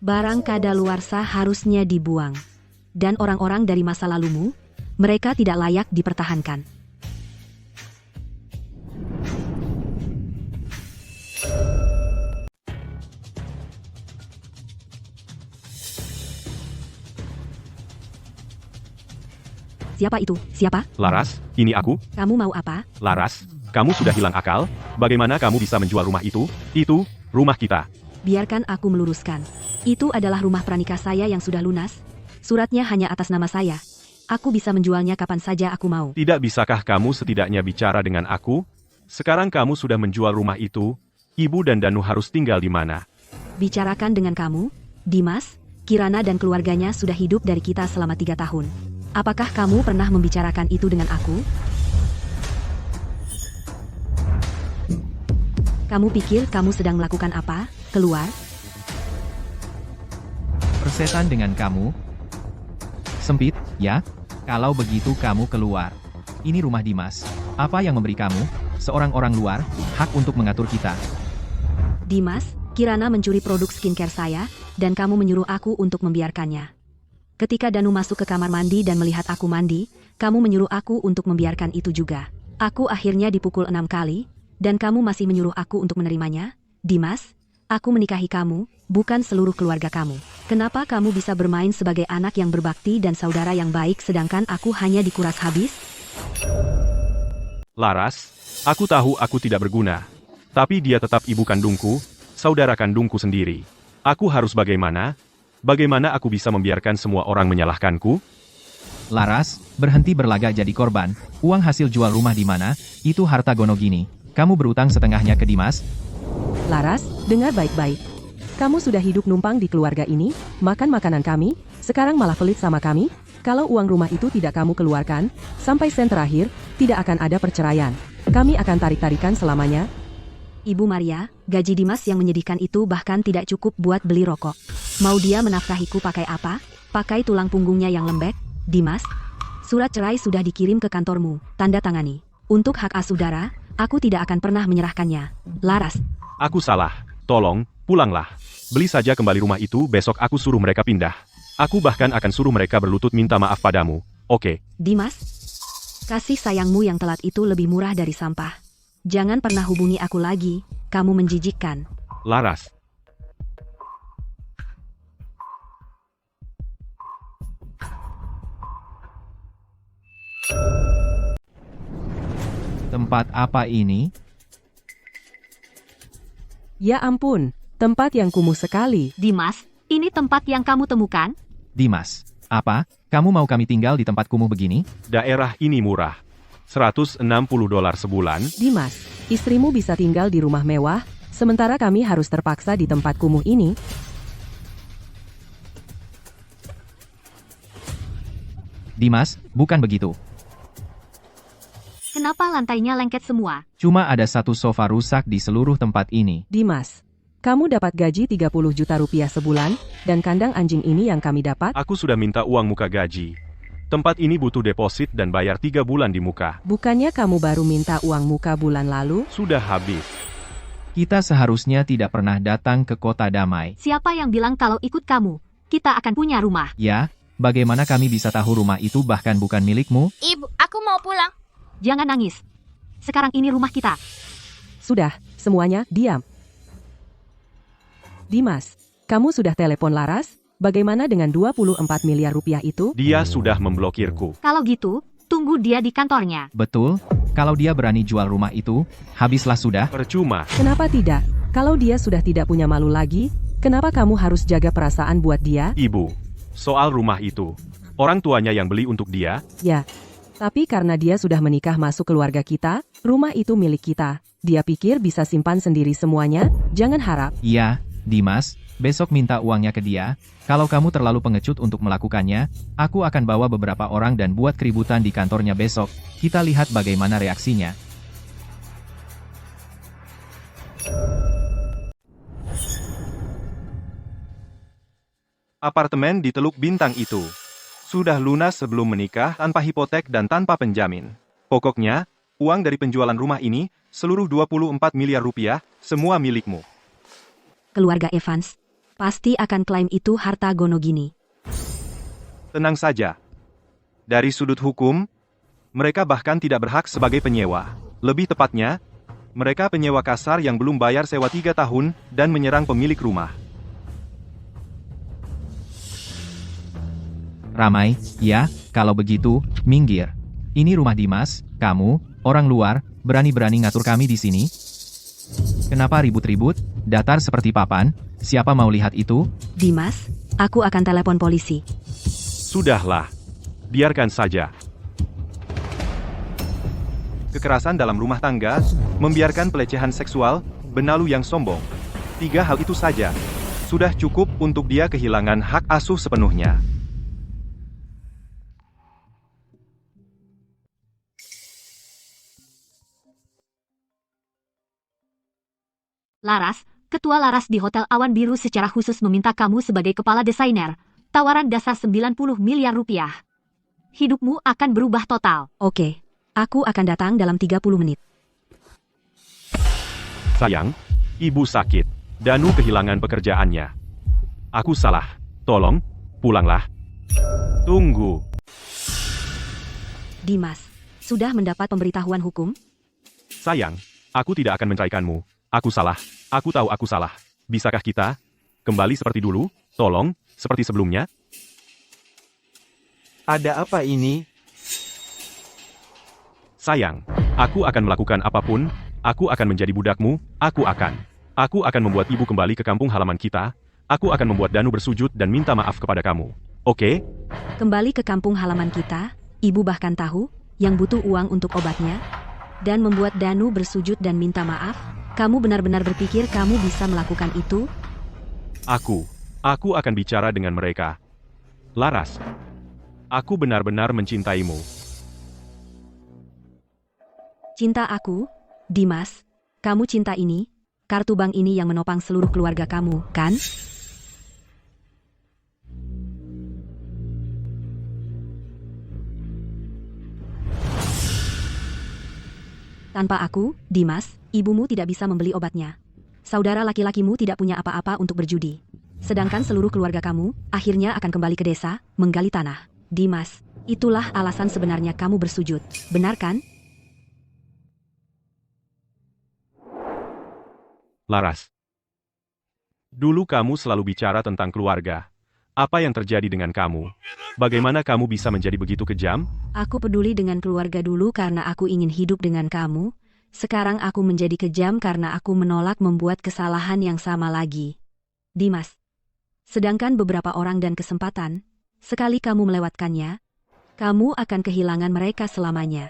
Barang kadaluarsa harusnya dibuang. Dan orang-orang dari masa lalumu, mereka tidak layak dipertahankan. Siapa itu? Siapa? Laras, ini aku. Kamu mau apa? Laras, kamu sudah hilang akal? Bagaimana kamu bisa menjual rumah itu? Itu, rumah kita. Biarkan aku meluruskan. Itu adalah rumah pranikah saya yang sudah lunas. Suratnya hanya atas nama saya. Aku bisa menjualnya kapan saja aku mau. Tidak bisakah kamu setidaknya bicara dengan aku? Sekarang kamu sudah menjual rumah itu. Ibu dan Danu harus tinggal di mana? Bicarakan dengan kamu, Dimas. Kirana dan keluarganya sudah hidup dari kita selama 3 tahun. Apakah kamu pernah membicarakan itu dengan aku? Kamu pikir kamu sedang melakukan apa? Keluar. Persetan dengan kamu? Sempit, ya? Kalau begitu kamu keluar. Ini rumah Dimas. Apa yang memberi kamu, seorang orang luar, hak untuk mengatur kita? Dimas, Kirana mencuri produk skincare saya, dan kamu menyuruh aku untuk membiarkannya. Ketika Danu masuk ke kamar mandi dan melihat aku mandi, kamu menyuruh aku untuk membiarkan itu juga. Aku akhirnya dipukul 6 kali, dan kamu masih menyuruh aku untuk menerimanya? Dimas, aku menikahi kamu, bukan seluruh keluarga kamu. Kenapa kamu bisa bermain sebagai anak yang berbakti dan saudara yang baik sedangkan aku hanya dikuras habis? Laras, aku tahu aku tidak berguna. Tapi dia tetap ibu kandungku, saudara kandungku sendiri. Aku harus bagaimana? Bagaimana aku bisa membiarkan semua orang menyalahkanku? Laras, berhenti berlagak jadi korban. Uang hasil jual rumah di mana? Itu harta Gonogini. Kamu berutang setengahnya ke Dimas? Laras, dengar baik-baik. Kamu sudah hidup numpang di keluarga ini, makan makanan kami, sekarang malah pelit sama kami? Kalau uang rumah itu tidak kamu keluarkan, sampai sen terakhir, tidak akan ada perceraian. Kami akan tarik-tarikan selamanya. Ibu Maria, gaji Dimas yang menyedihkan itu bahkan tidak cukup buat beli rokok. Mau dia menafkahiku pakai apa? Pakai tulang punggungnya yang lembek? Dimas, Surat cerai sudah dikirim ke kantormu, tanda tangani. Untuk hak asuh Dara, aku tidak akan pernah menyerahkannya. Laras, Aku salah. Tolong, pulanglah. Beli saja kembali rumah itu, besok aku suruh mereka pindah. Aku bahkan akan suruh mereka berlutut minta maaf padamu. Oke. Dimas, kasih sayangmu yang telat itu lebih murah dari sampah. Jangan pernah hubungi aku lagi, kamu menjijikkan. Laras. Tempat apa ini? Ya ampun, tempat yang kumuh sekali. Dimas, ini tempat yang kamu temukan? Dimas, apa? Kamu mau kami tinggal di tempat kumuh begini? Daerah ini murah. $160 sebulan. Dimas, istrimu bisa tinggal di rumah mewah, sementara kami harus terpaksa di tempat kumuh ini. Dimas, bukan begitu. Kenapa lantainya lengket semua? Cuma ada satu sofa rusak di seluruh tempat ini. Dimas, kamu dapat gaji 30 juta rupiah sebulan, dan kandang anjing ini yang kami dapat? Aku sudah minta uang muka gaji. Tempat ini butuh deposit dan bayar 3 bulan di muka. Bukannya kamu baru minta uang muka bulan lalu? Sudah habis. Kita seharusnya tidak pernah datang ke kota damai. Siapa yang bilang kalau ikut kamu, kita akan punya rumah? Ya, bagaimana kami bisa tahu rumah itu bahkan bukan milikmu? Ibu, aku mau pulang. Jangan nangis. Sekarang ini rumah kita. Sudah, semuanya, diam. Dimas, kamu sudah telepon Laras? Bagaimana dengan 24 miliar rupiah itu? Dia sudah memblokirku. Kalau gitu, tunggu dia di kantornya. Betul, kalau dia berani jual rumah itu, habislah sudah. Percuma. Kenapa tidak? Kalau dia sudah tidak punya malu lagi, kenapa kamu harus jaga perasaan buat dia? Ibu, soal rumah itu, orang tuanya yang beli untuk dia. Ya, tapi karena dia sudah menikah masuk keluarga kita, rumah itu milik kita. Dia pikir bisa simpan sendiri semuanya, jangan harap. Iya, Dimas, besok minta uangnya ke dia. Kalau kamu terlalu pengecut untuk melakukannya, aku akan bawa beberapa orang dan buat keributan di kantornya besok. Kita lihat bagaimana reaksinya. Apartemen di Teluk Bintang itu sudah lunas sebelum menikah tanpa hipotek dan tanpa penjamin. Pokoknya, uang dari penjualan rumah ini, seluruh 24 miliar rupiah, semua milikmu. Keluarga Evans, pasti akan klaim itu harta Gonogini. Tenang saja. Dari sudut hukum, mereka bahkan tidak berhak sebagai penyewa. Lebih tepatnya, mereka penyewa kasar yang belum bayar sewa 3 tahun dan menyerang pemilik rumah. Ramai, ya, kalau begitu, minggir. Ini rumah Dimas, kamu, orang luar, berani-berani ngatur kami di sini? Kenapa ribut-ribut? Datar seperti papan, siapa mau lihat itu? Dimas, aku akan telepon polisi. Sudahlah, biarkan saja. Kekerasan dalam rumah tangga, membiarkan pelecehan seksual, benalu yang sombong. 3 hal itu saja, sudah cukup untuk dia kehilangan hak asuh sepenuhnya. Laras, Ketua Laras di Hotel Awan Biru secara khusus meminta kamu sebagai kepala desainer. Tawaran dasar 90 miliar rupiah. Hidupmu akan berubah total. Oke, aku akan datang dalam 30 menit. Sayang, ibu sakit. Danu kehilangan pekerjaannya. Aku salah. Tolong, pulanglah. Tunggu. Dimas, sudah mendapat pemberitahuan hukum? Sayang, aku tidak akan menceraikanmu. Aku salah. Aku tahu aku salah. Bisakah kita kembali seperti dulu? Tolong, seperti sebelumnya. Ada apa ini? Sayang, aku akan melakukan apapun. Aku akan menjadi budakmu. Aku akan membuat ibu kembali ke kampung halaman kita. Aku akan membuat Danu bersujud dan minta maaf kepada kamu. Oke? Kembali ke kampung halaman kita, ibu bahkan tahu, yang butuh uang untuk obatnya, dan membuat Danu bersujud dan minta maaf. Kamu benar-benar berpikir kamu bisa melakukan itu? Aku akan bicara dengan mereka. Laras, aku benar-benar mencintaimu. Cinta aku? Dimas, kamu cinta ini? Kartu bank ini yang menopang seluruh keluarga kamu, kan? Tanpa aku, Dimas, ibumu tidak bisa membeli obatnya. Saudara laki-lakimu tidak punya apa-apa untuk berjudi. Sedangkan seluruh keluarga kamu, akhirnya akan kembali ke desa, menggali tanah. Dimas, itulah alasan sebenarnya kamu bersujud, benar kan? Laras. Dulu kamu selalu bicara tentang keluarga. Apa yang terjadi dengan kamu? Bagaimana kamu bisa menjadi begitu kejam? Aku peduli dengan keluarga dulu karena aku ingin hidup dengan kamu. Sekarang aku menjadi kejam karena aku menolak membuat kesalahan yang sama lagi. Dimas. Sedangkan beberapa orang dan kesempatan, sekali kamu melewatkannya, kamu akan kehilangan mereka selamanya.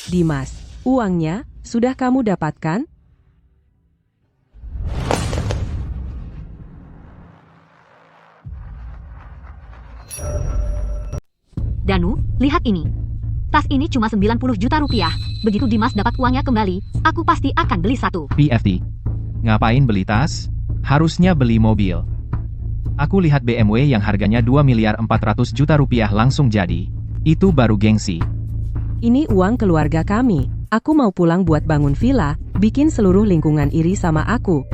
Dimas, uangnya sudah kamu dapatkan? Danu, lihat ini. Tas ini cuma 90 juta rupiah. Begitu Dimas dapat uangnya kembali, aku pasti akan beli satu. PFT. Ngapain beli tas? Harusnya beli mobil. Aku lihat BMW yang harganya 2 miliar 400 juta rupiah langsung jadi. Itu baru gengsi. Ini uang keluarga kami. Aku mau pulang buat bangun villa, bikin seluruh lingkungan iri sama aku.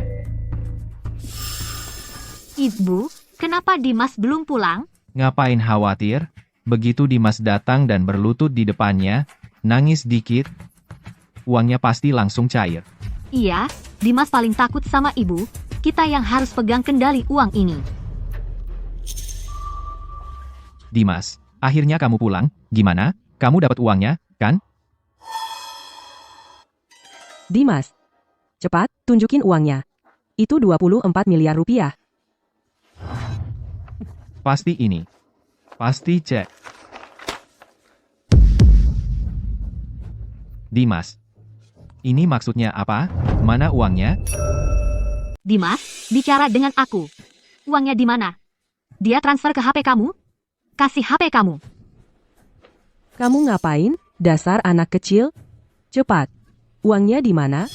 Ibu, kenapa Dimas belum pulang? Ngapain khawatir? Begitu Dimas datang dan berlutut di depannya, nangis dikit, uangnya pasti langsung cair. Iya, Dimas paling takut sama ibu. Kita yang harus pegang kendali uang ini. Dimas, akhirnya kamu pulang, gimana? Kamu dapat uangnya, kan? Dimas, cepat, tunjukin uangnya. Itu 24 miliar rupiah. Pasti ini. Pasti cek. Dimas, ini maksudnya apa? Mana uangnya? Dimas, bicara dengan aku. Uangnya di mana? Dia transfer ke HP kamu? Kasih HP kamu. Kamu ngapain, dasar anak kecil? Cepat, uangnya di mana?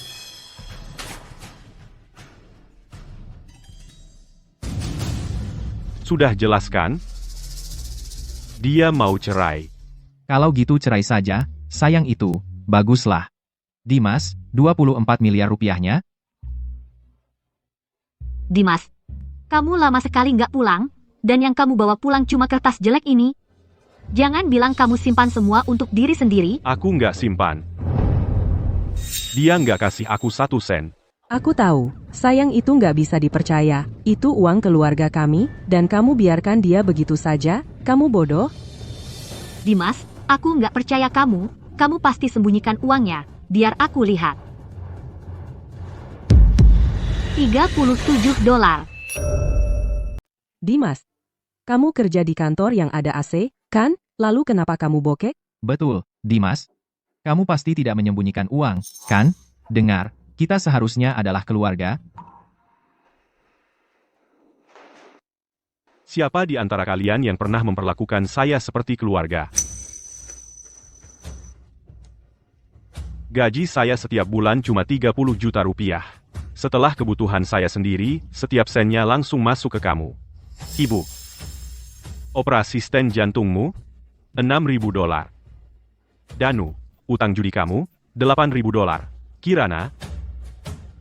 Sudah jelaskan? Dia mau cerai. Kalau gitu cerai saja, sayang itu, baguslah. Dimas, 24 miliar rupiahnya? Dimas, kamu lama sekali nggak pulang, dan yang kamu bawa pulang cuma kertas jelek ini. Jangan bilang kamu simpan semua untuk diri sendiri. Aku nggak simpan. Dia nggak kasih aku 1 sen. Aku tahu, sayang itu nggak bisa dipercaya. Itu uang keluarga kami, dan kamu biarkan dia begitu saja? Kamu bodoh? Dimas, aku nggak percaya kamu. Kamu pasti sembunyikan uangnya. Biar aku lihat. 37 dolar. Dimas, kamu kerja di kantor yang ada AC, kan? Lalu kenapa kamu bokek? Betul, Dimas. Kamu pasti tidak menyembunyikan uang, kan? Dengar, kita seharusnya adalah keluarga. Siapa di antara kalian yang pernah memperlakukan saya seperti keluarga? Gaji saya setiap bulan cuma 30 juta rupiah. Setelah kebutuhan saya sendiri, setiap sennya langsung masuk ke kamu. Ibu. Operasi stent jantungmu, 6.000 dolar. Danu, utang judi kamu, 8.000 dolar. Kirana,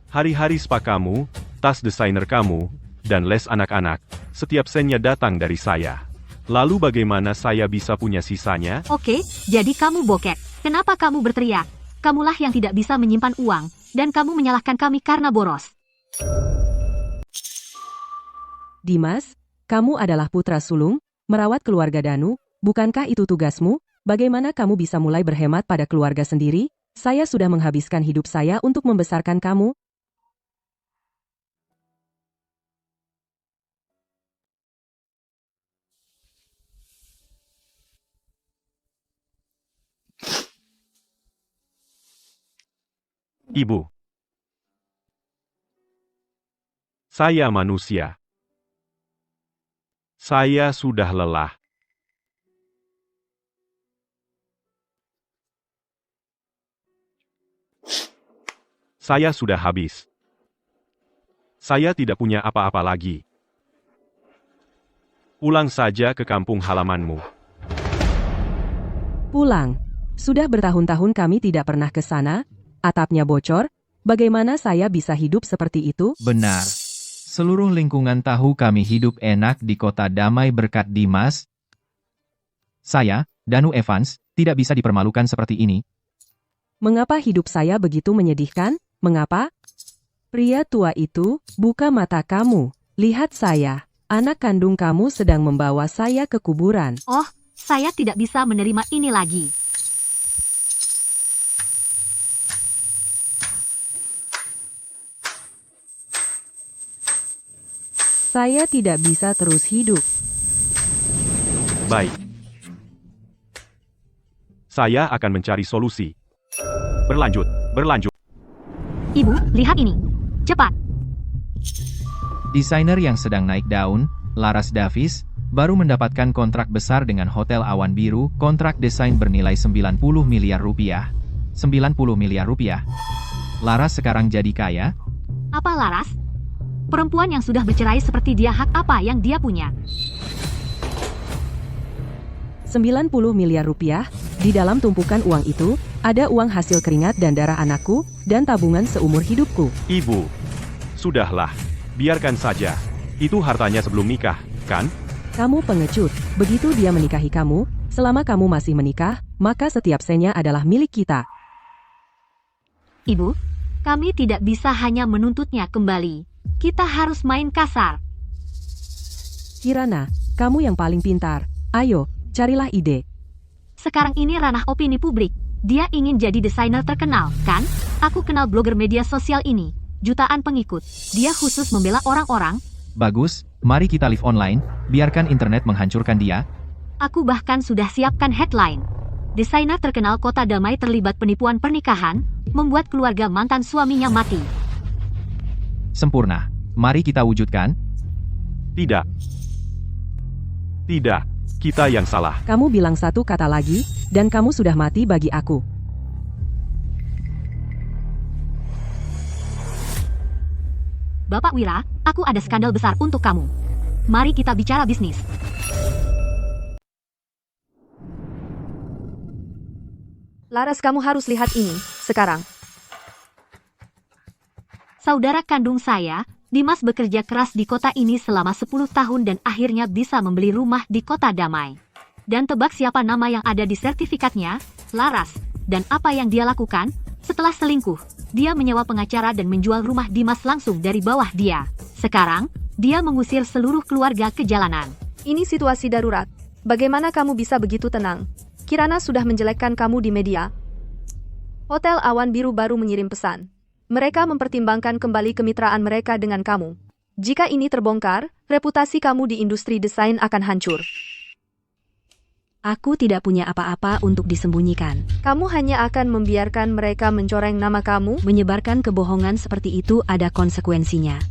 hari-hari spa kamu, tas desainer kamu, dan les anak-anak, setiap sennya datang dari saya. Lalu bagaimana saya bisa punya sisanya? Oke, jadi kamu bokek. Kenapa kamu berteriak? Kamulah yang tidak bisa menyimpan uang, dan kamu menyalahkan kami karena boros. Dimas, kamu adalah putra sulung, merawat keluarga Danu, bukankah itu tugasmu? Bagaimana kamu bisa mulai berhemat pada keluarga sendiri? Saya sudah menghabiskan hidup saya untuk membesarkan kamu. Ibu. Saya manusia. Saya sudah lelah. Saya sudah habis. Saya tidak punya apa-apa lagi. Pulang saja ke kampung halamanmu. Pulang. Sudah bertahun-tahun kami tidak pernah ke sana, atapnya bocor, bagaimana saya bisa hidup seperti itu? Benar. Seluruh lingkungan tahu kami hidup enak di kota damai berkat Dimas. Saya, Danu Evans, tidak bisa dipermalukan seperti ini. Mengapa hidup saya begitu menyedihkan? Mengapa? Pria tua itu, buka mata kamu. Lihat saya. Anak kandung kamu sedang membawa saya ke kuburan. Oh, saya tidak bisa menerima ini lagi. Saya tidak bisa terus hidup. Baik. Saya akan mencari solusi. Berlanjut, berlanjut. Ibu, lihat ini. Cepat. Desainer yang sedang naik daun, Laras Davis, baru mendapatkan kontrak besar dengan Hotel Awan Biru, kontrak desain bernilai 90 miliar rupiah. 90 miliar rupiah. Laras sekarang jadi kaya? Apa Laras? Perempuan yang sudah bercerai seperti dia, hak apa yang dia punya? 90 miliar rupiah, di dalam tumpukan uang itu, ada uang hasil keringat dan darah anakku, dan tabungan seumur hidupku. Ibu, sudahlah. Biarkan saja. Itu hartanya sebelum nikah, kan? Kamu pengecut, begitu dia menikahi kamu, selama kamu masih menikah, maka setiap sennya adalah milik kita. Ibu, kami tidak bisa hanya menuntutnya kembali. Kita harus main kasar. Kirana, kamu yang paling pintar. Ayo, carilah ide. Sekarang ini ranah opini publik. Dia ingin jadi desainer terkenal, kan? Aku kenal blogger media sosial ini. Jutaan pengikut. Dia khusus membela orang-orang. Bagus, mari kita live online, biarkan internet menghancurkan dia. Aku bahkan sudah siapkan headline. Desainer terkenal kota damai terlibat penipuan pernikahan, membuat keluarga mantan suaminya mati. Sempurna. Mari kita wujudkan. Tidak. Tidak. Kita yang salah. Kamu bilang satu kata lagi, dan kamu sudah mati bagi aku. Bapak Wira, aku ada skandal besar untuk kamu. Mari kita bicara bisnis. Laras, kamu harus lihat ini, sekarang. Saudara kandung saya, Dimas bekerja keras di kota ini selama 10 tahun dan akhirnya bisa membeli rumah di kota damai. Dan tebak siapa nama yang ada di sertifikatnya? Laras. Dan apa yang dia lakukan? Setelah selingkuh, dia menyewa pengacara dan menjual rumah Dimas langsung dari bawah dia. Sekarang, dia mengusir seluruh keluarga ke jalanan. Ini situasi darurat. Bagaimana kamu bisa begitu tenang? Kirana sudah menjelekkan kamu di media. Hotel Awan Biru baru mengirim pesan. Mereka mempertimbangkan kembali kemitraan mereka dengan kamu. Jika ini terbongkar, reputasi kamu di industri desain akan hancur. Aku tidak punya apa-apa untuk disembunyikan. Kamu hanya akan membiarkan mereka mencoreng nama kamu. Menyebarkan kebohongan seperti itu ada konsekuensinya.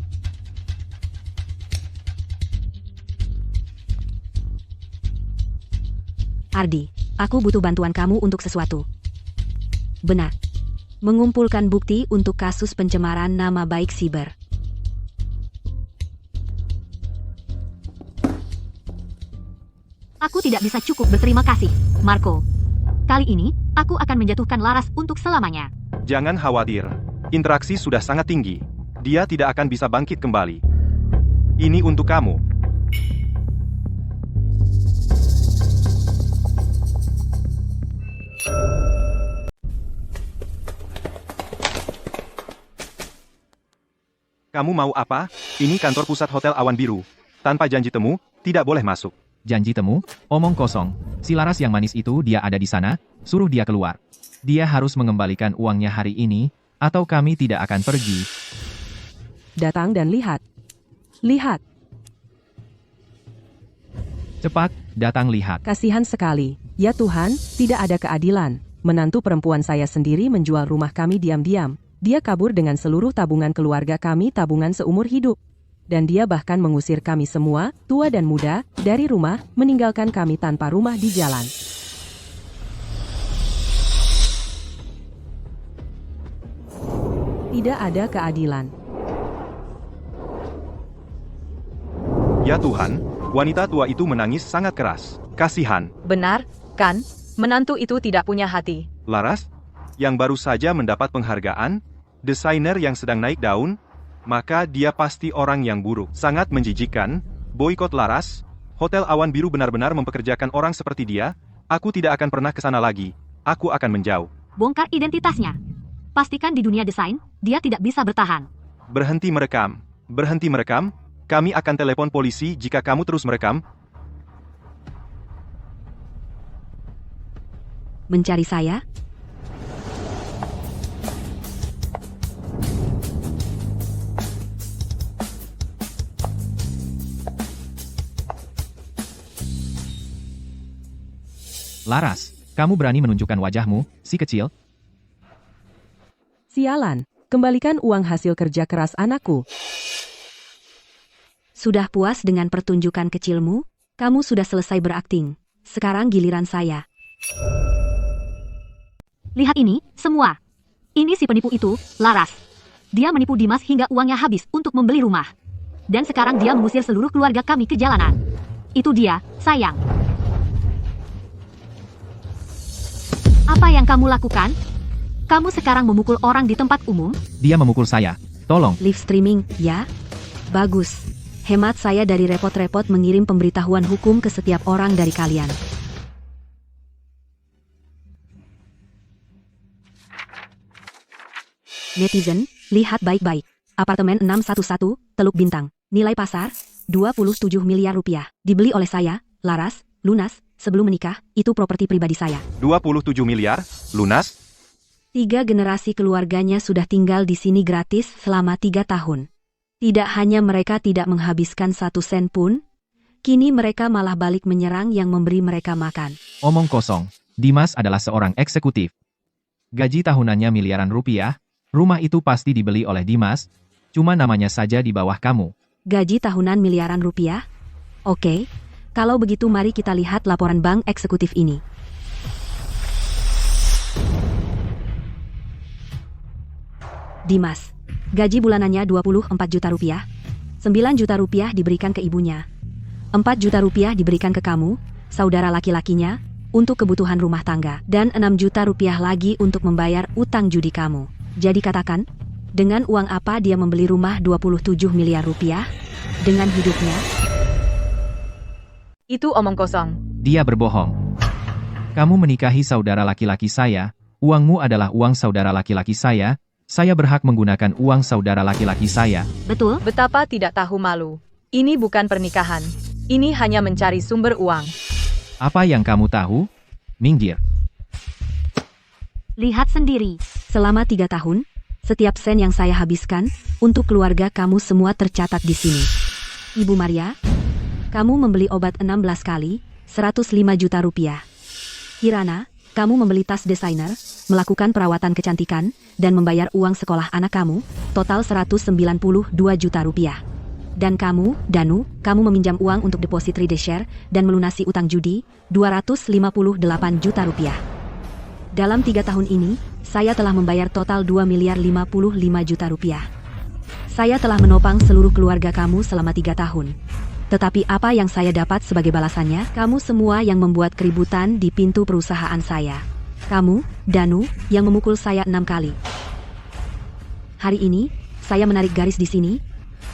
Ardi, aku butuh bantuan kamu untuk sesuatu. Benar. Mengumpulkan bukti untuk kasus pencemaran nama baik siber. Aku tidak bisa cukup berterima kasih, Marco. Kali ini, aku akan menjatuhkan Laras untuk selamanya. Jangan khawatir. Interaksi sudah sangat tinggi. Dia tidak akan bisa bangkit kembali. Ini untuk kamu. Kamu mau apa? Ini kantor pusat Hotel Awan Biru. Tanpa janji temu, tidak boleh masuk. Janji temu? Omong kosong. Si Laras yang manis itu dia ada di sana, suruh dia keluar. Dia harus mengembalikan uangnya hari ini, atau kami tidak akan pergi. Datang dan lihat. Lihat. Cepat, datang lihat. Kasihan sekali. Ya Tuhan, tidak ada keadilan. Menantu perempuan saya sendiri menjual rumah kami diam-diam. Dia kabur dengan seluruh tabungan keluarga kami, tabungan seumur hidup. Dan dia bahkan mengusir kami semua, tua dan muda, dari rumah, meninggalkan kami tanpa rumah di jalan. Tidak ada keadilan. Ya Tuhan, wanita tua itu menangis sangat keras. Kasihan. Benar, kan? Menantu itu tidak punya hati. Laras, yang baru saja mendapat penghargaan, desainer yang sedang naik daun, maka dia pasti orang yang buruk. Sangat menjijikkan, boikot Laras, Hotel Awan Biru benar-benar mempekerjakan orang seperti dia, aku tidak akan pernah ke sana lagi, aku akan menjauh. Bongkar identitasnya. Pastikan di dunia desain, dia tidak bisa bertahan. Berhenti merekam, kami akan telepon polisi jika kamu terus merekam. Mencari saya? Laras, kamu berani menunjukkan wajahmu, si kecil? Sialan, kembalikan uang hasil kerja keras anakku. Sudah puas dengan pertunjukan kecilmu? Kamu sudah selesai berakting. Sekarang giliran saya. Lihat ini, semua. Ini si penipu itu, Laras. Dia menipu Dimas hingga uangnya habis untuk membeli rumah. Dan sekarang dia mengusir seluruh keluarga kami ke jalanan. Itu dia, sayang. Apa yang kamu lakukan? Kamu sekarang memukul orang di tempat umum? Dia memukul saya. Tolong. Live streaming, ya? Bagus. Hemat saya dari repot-repot mengirim pemberitahuan hukum ke setiap orang dari kalian. Netizen, lihat baik-baik. Apartemen 611, Teluk Bintang. Nilai pasar, 27 miliar rupiah. Dibeli oleh saya, Laras, lunas, sebelum menikah, itu properti pribadi saya. 27 miliar, lunas? 3 generasi keluarganya sudah tinggal di sini gratis selama 3 tahun. Tidak hanya mereka tidak menghabiskan 1 sen pun, kini mereka malah balik menyerang yang memberi mereka makan. Omong kosong. Dimas adalah seorang eksekutif. Gaji tahunannya miliaran rupiah, rumah itu pasti dibeli oleh Dimas, cuma namanya saja di bawah kamu. Gaji tahunan miliaran rupiah? Oke, kalau begitu mari kita lihat laporan bank eksekutif ini. Dimas, gaji bulanannya 24 juta rupiah, 9 juta rupiah diberikan ke ibunya, 4 juta rupiah diberikan ke kamu, saudara laki-lakinya, untuk kebutuhan rumah tangga, dan 6 juta rupiah lagi untuk membayar utang judi kamu. Jadi katakan, dengan uang apa dia membeli rumah 27 miliar rupiah? Dengan hidupnya? Itu omong kosong. Dia berbohong. Kamu menikahi saudara laki-laki saya, uangmu adalah uang saudara laki-laki saya berhak menggunakan uang saudara laki-laki saya. Betul? Betapa tidak tahu malu. Ini bukan pernikahan. Ini hanya mencari sumber uang. Apa yang kamu tahu? Minggir. Lihat sendiri. Selama 3 tahun, setiap sen yang saya habiskan untuk keluarga kamu semua tercatat di sini. Ibu Maria, kamu membeli obat 16 kali, 105 juta rupiah. Kirana, kamu membeli tas desainer, melakukan perawatan kecantikan, dan membayar uang sekolah anak kamu, total 192 juta rupiah. Dan kamu, Danu, kamu meminjam uang untuk deposit Rideshare dan melunasi utang judi, 258 juta rupiah. Dalam 3 tahun ini, saya telah membayar total 2 miliar 55 juta rupiah. Saya telah menopang seluruh keluarga kamu selama 3 tahun. Tetapi apa yang saya dapat sebagai balasannya? Kamu semua yang membuat keributan di pintu perusahaan saya. Kamu, Danu, yang memukul saya 6 kali. Hari ini, saya menarik garis di sini.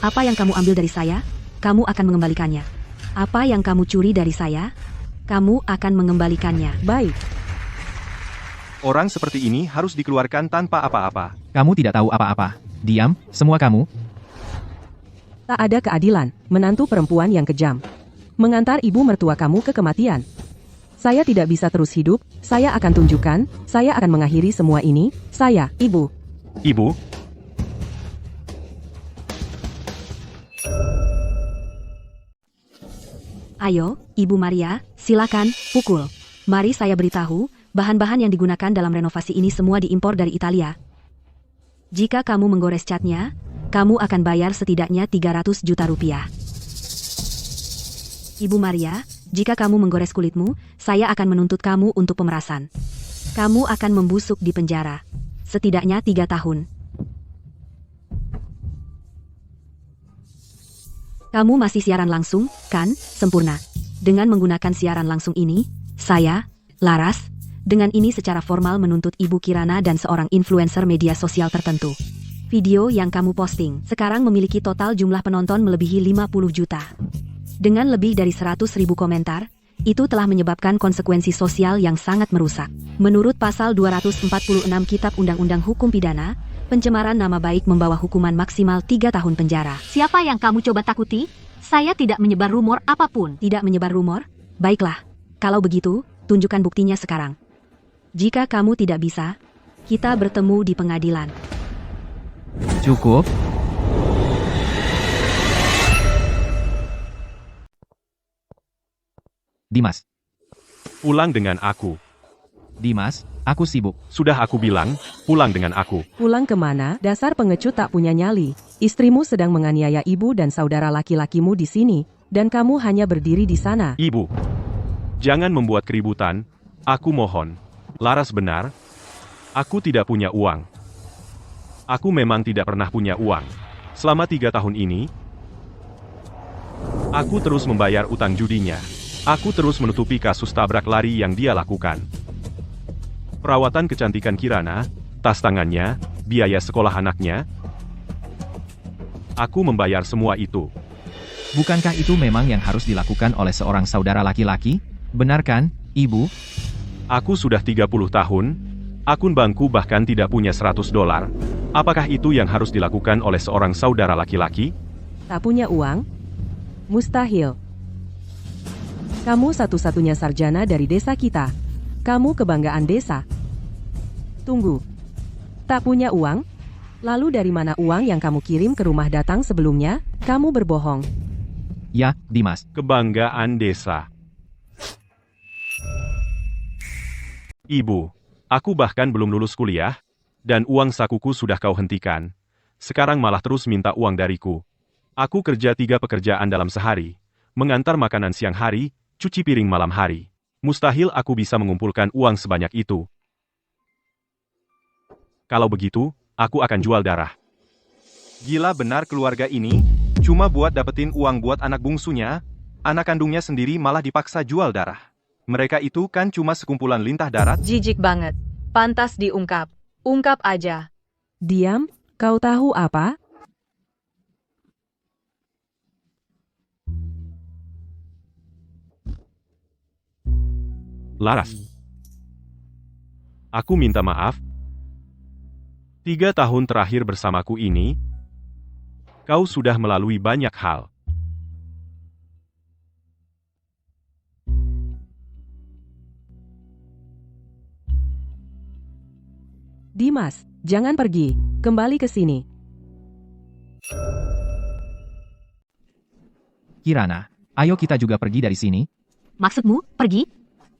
Apa yang kamu ambil dari saya, kamu akan mengembalikannya. Apa yang kamu curi dari saya, kamu akan mengembalikannya. Baik. Orang seperti ini harus dikeluarkan tanpa apa-apa. Kamu tidak tahu apa-apa. Diam, semua kamu. Tak ada keadilan, menantu perempuan yang kejam. Mengantar ibu mertua kamu ke kematian. Saya tidak bisa terus hidup, saya akan tunjukkan, saya akan mengakhiri semua ini, saya, ibu. Ibu? Ayo, Ibu Maria, silakan, pukul. Mari saya beritahu, bahan-bahan yang digunakan dalam renovasi ini semua diimpor dari Italia. Jika kamu menggores catnya, kamu akan bayar setidaknya 300 juta rupiah. Ibu Maria, jika kamu menggores kulitmu, saya akan menuntut kamu untuk pemerasan. Kamu akan membusuk di penjara. Setidaknya 3 tahun. Kamu masih siaran langsung, kan? Sempurna. Dengan menggunakan siaran langsung ini, saya, Laras, dengan ini secara formal menuntut Ibu Kirana dan seorang influencer media sosial tertentu. Video yang kamu posting sekarang memiliki total jumlah penonton melebihi 50 juta. Dengan lebih dari 100.000 komentar, itu telah menyebabkan konsekuensi sosial yang sangat merusak. Menurut pasal 246 Kitab Undang-Undang Hukum Pidana, pencemaran nama baik membawa hukuman maksimal 3 tahun penjara. Siapa yang kamu coba takuti? Saya tidak menyebar rumor apapun. Tidak menyebar rumor? Baiklah. Kalau begitu, tunjukkan buktinya sekarang. Jika kamu tidak bisa, kita bertemu di pengadilan. Cukup. Dimas. Pulang dengan aku. Dimas, aku sibuk. Sudah aku bilang, pulang dengan aku. Pulang kemana? Dasar pengecut tak punya nyali. Istrimu sedang menganiaya ibu dan saudara laki-lakimu di sini, dan kamu hanya berdiri di sana. Ibu, jangan membuat keributan. Aku mohon. Laras benar. Aku tidak punya uang. Aku memang tidak pernah punya uang. Selama 3 tahun ini, aku terus membayar utang judinya. Aku terus menutupi kasus tabrak lari yang dia lakukan. Perawatan kecantikan Kirana, tas tangannya, biaya sekolah anaknya. Aku membayar semua itu. Bukankah itu memang yang harus dilakukan oleh seorang saudara laki-laki? Benar kan, Ibu? Aku sudah 30 tahun, akun bankku bahkan tidak punya $100. Apakah itu yang harus dilakukan oleh seorang saudara laki-laki? Tak punya uang? Mustahil. Kamu satu-satunya sarjana dari desa kita. Kamu kebanggaan desa. Tunggu. Tak punya uang? Lalu dari mana uang yang kamu kirim ke rumah datang sebelumnya? Kamu berbohong. Ya, Dimas. Kebanggaan desa. Ibu, aku bahkan belum lulus kuliah, dan uang sakuku sudah kau hentikan. Sekarang malah terus minta uang dariku. Aku kerja 3 pekerjaan dalam sehari. Mengantar makanan siang hari, cuci piring malam hari. Mustahil aku bisa mengumpulkan uang sebanyak itu. Kalau begitu, aku akan jual darah. Gila benar keluarga ini, cuma buat dapetin uang buat anak bungsunya, anak kandungnya sendiri malah dipaksa jual darah. Mereka itu kan cuma sekumpulan lintah darat. Jijik banget. Pantas diungkap. Ungkap aja. Diam, kau tahu apa? Laras. Aku minta maaf. 3 tahun terakhir bersamaku ini, kau sudah melalui banyak hal. Dimas, jangan pergi. Kembali ke sini. Kirana, ayo kita juga pergi dari sini. Maksudmu, pergi?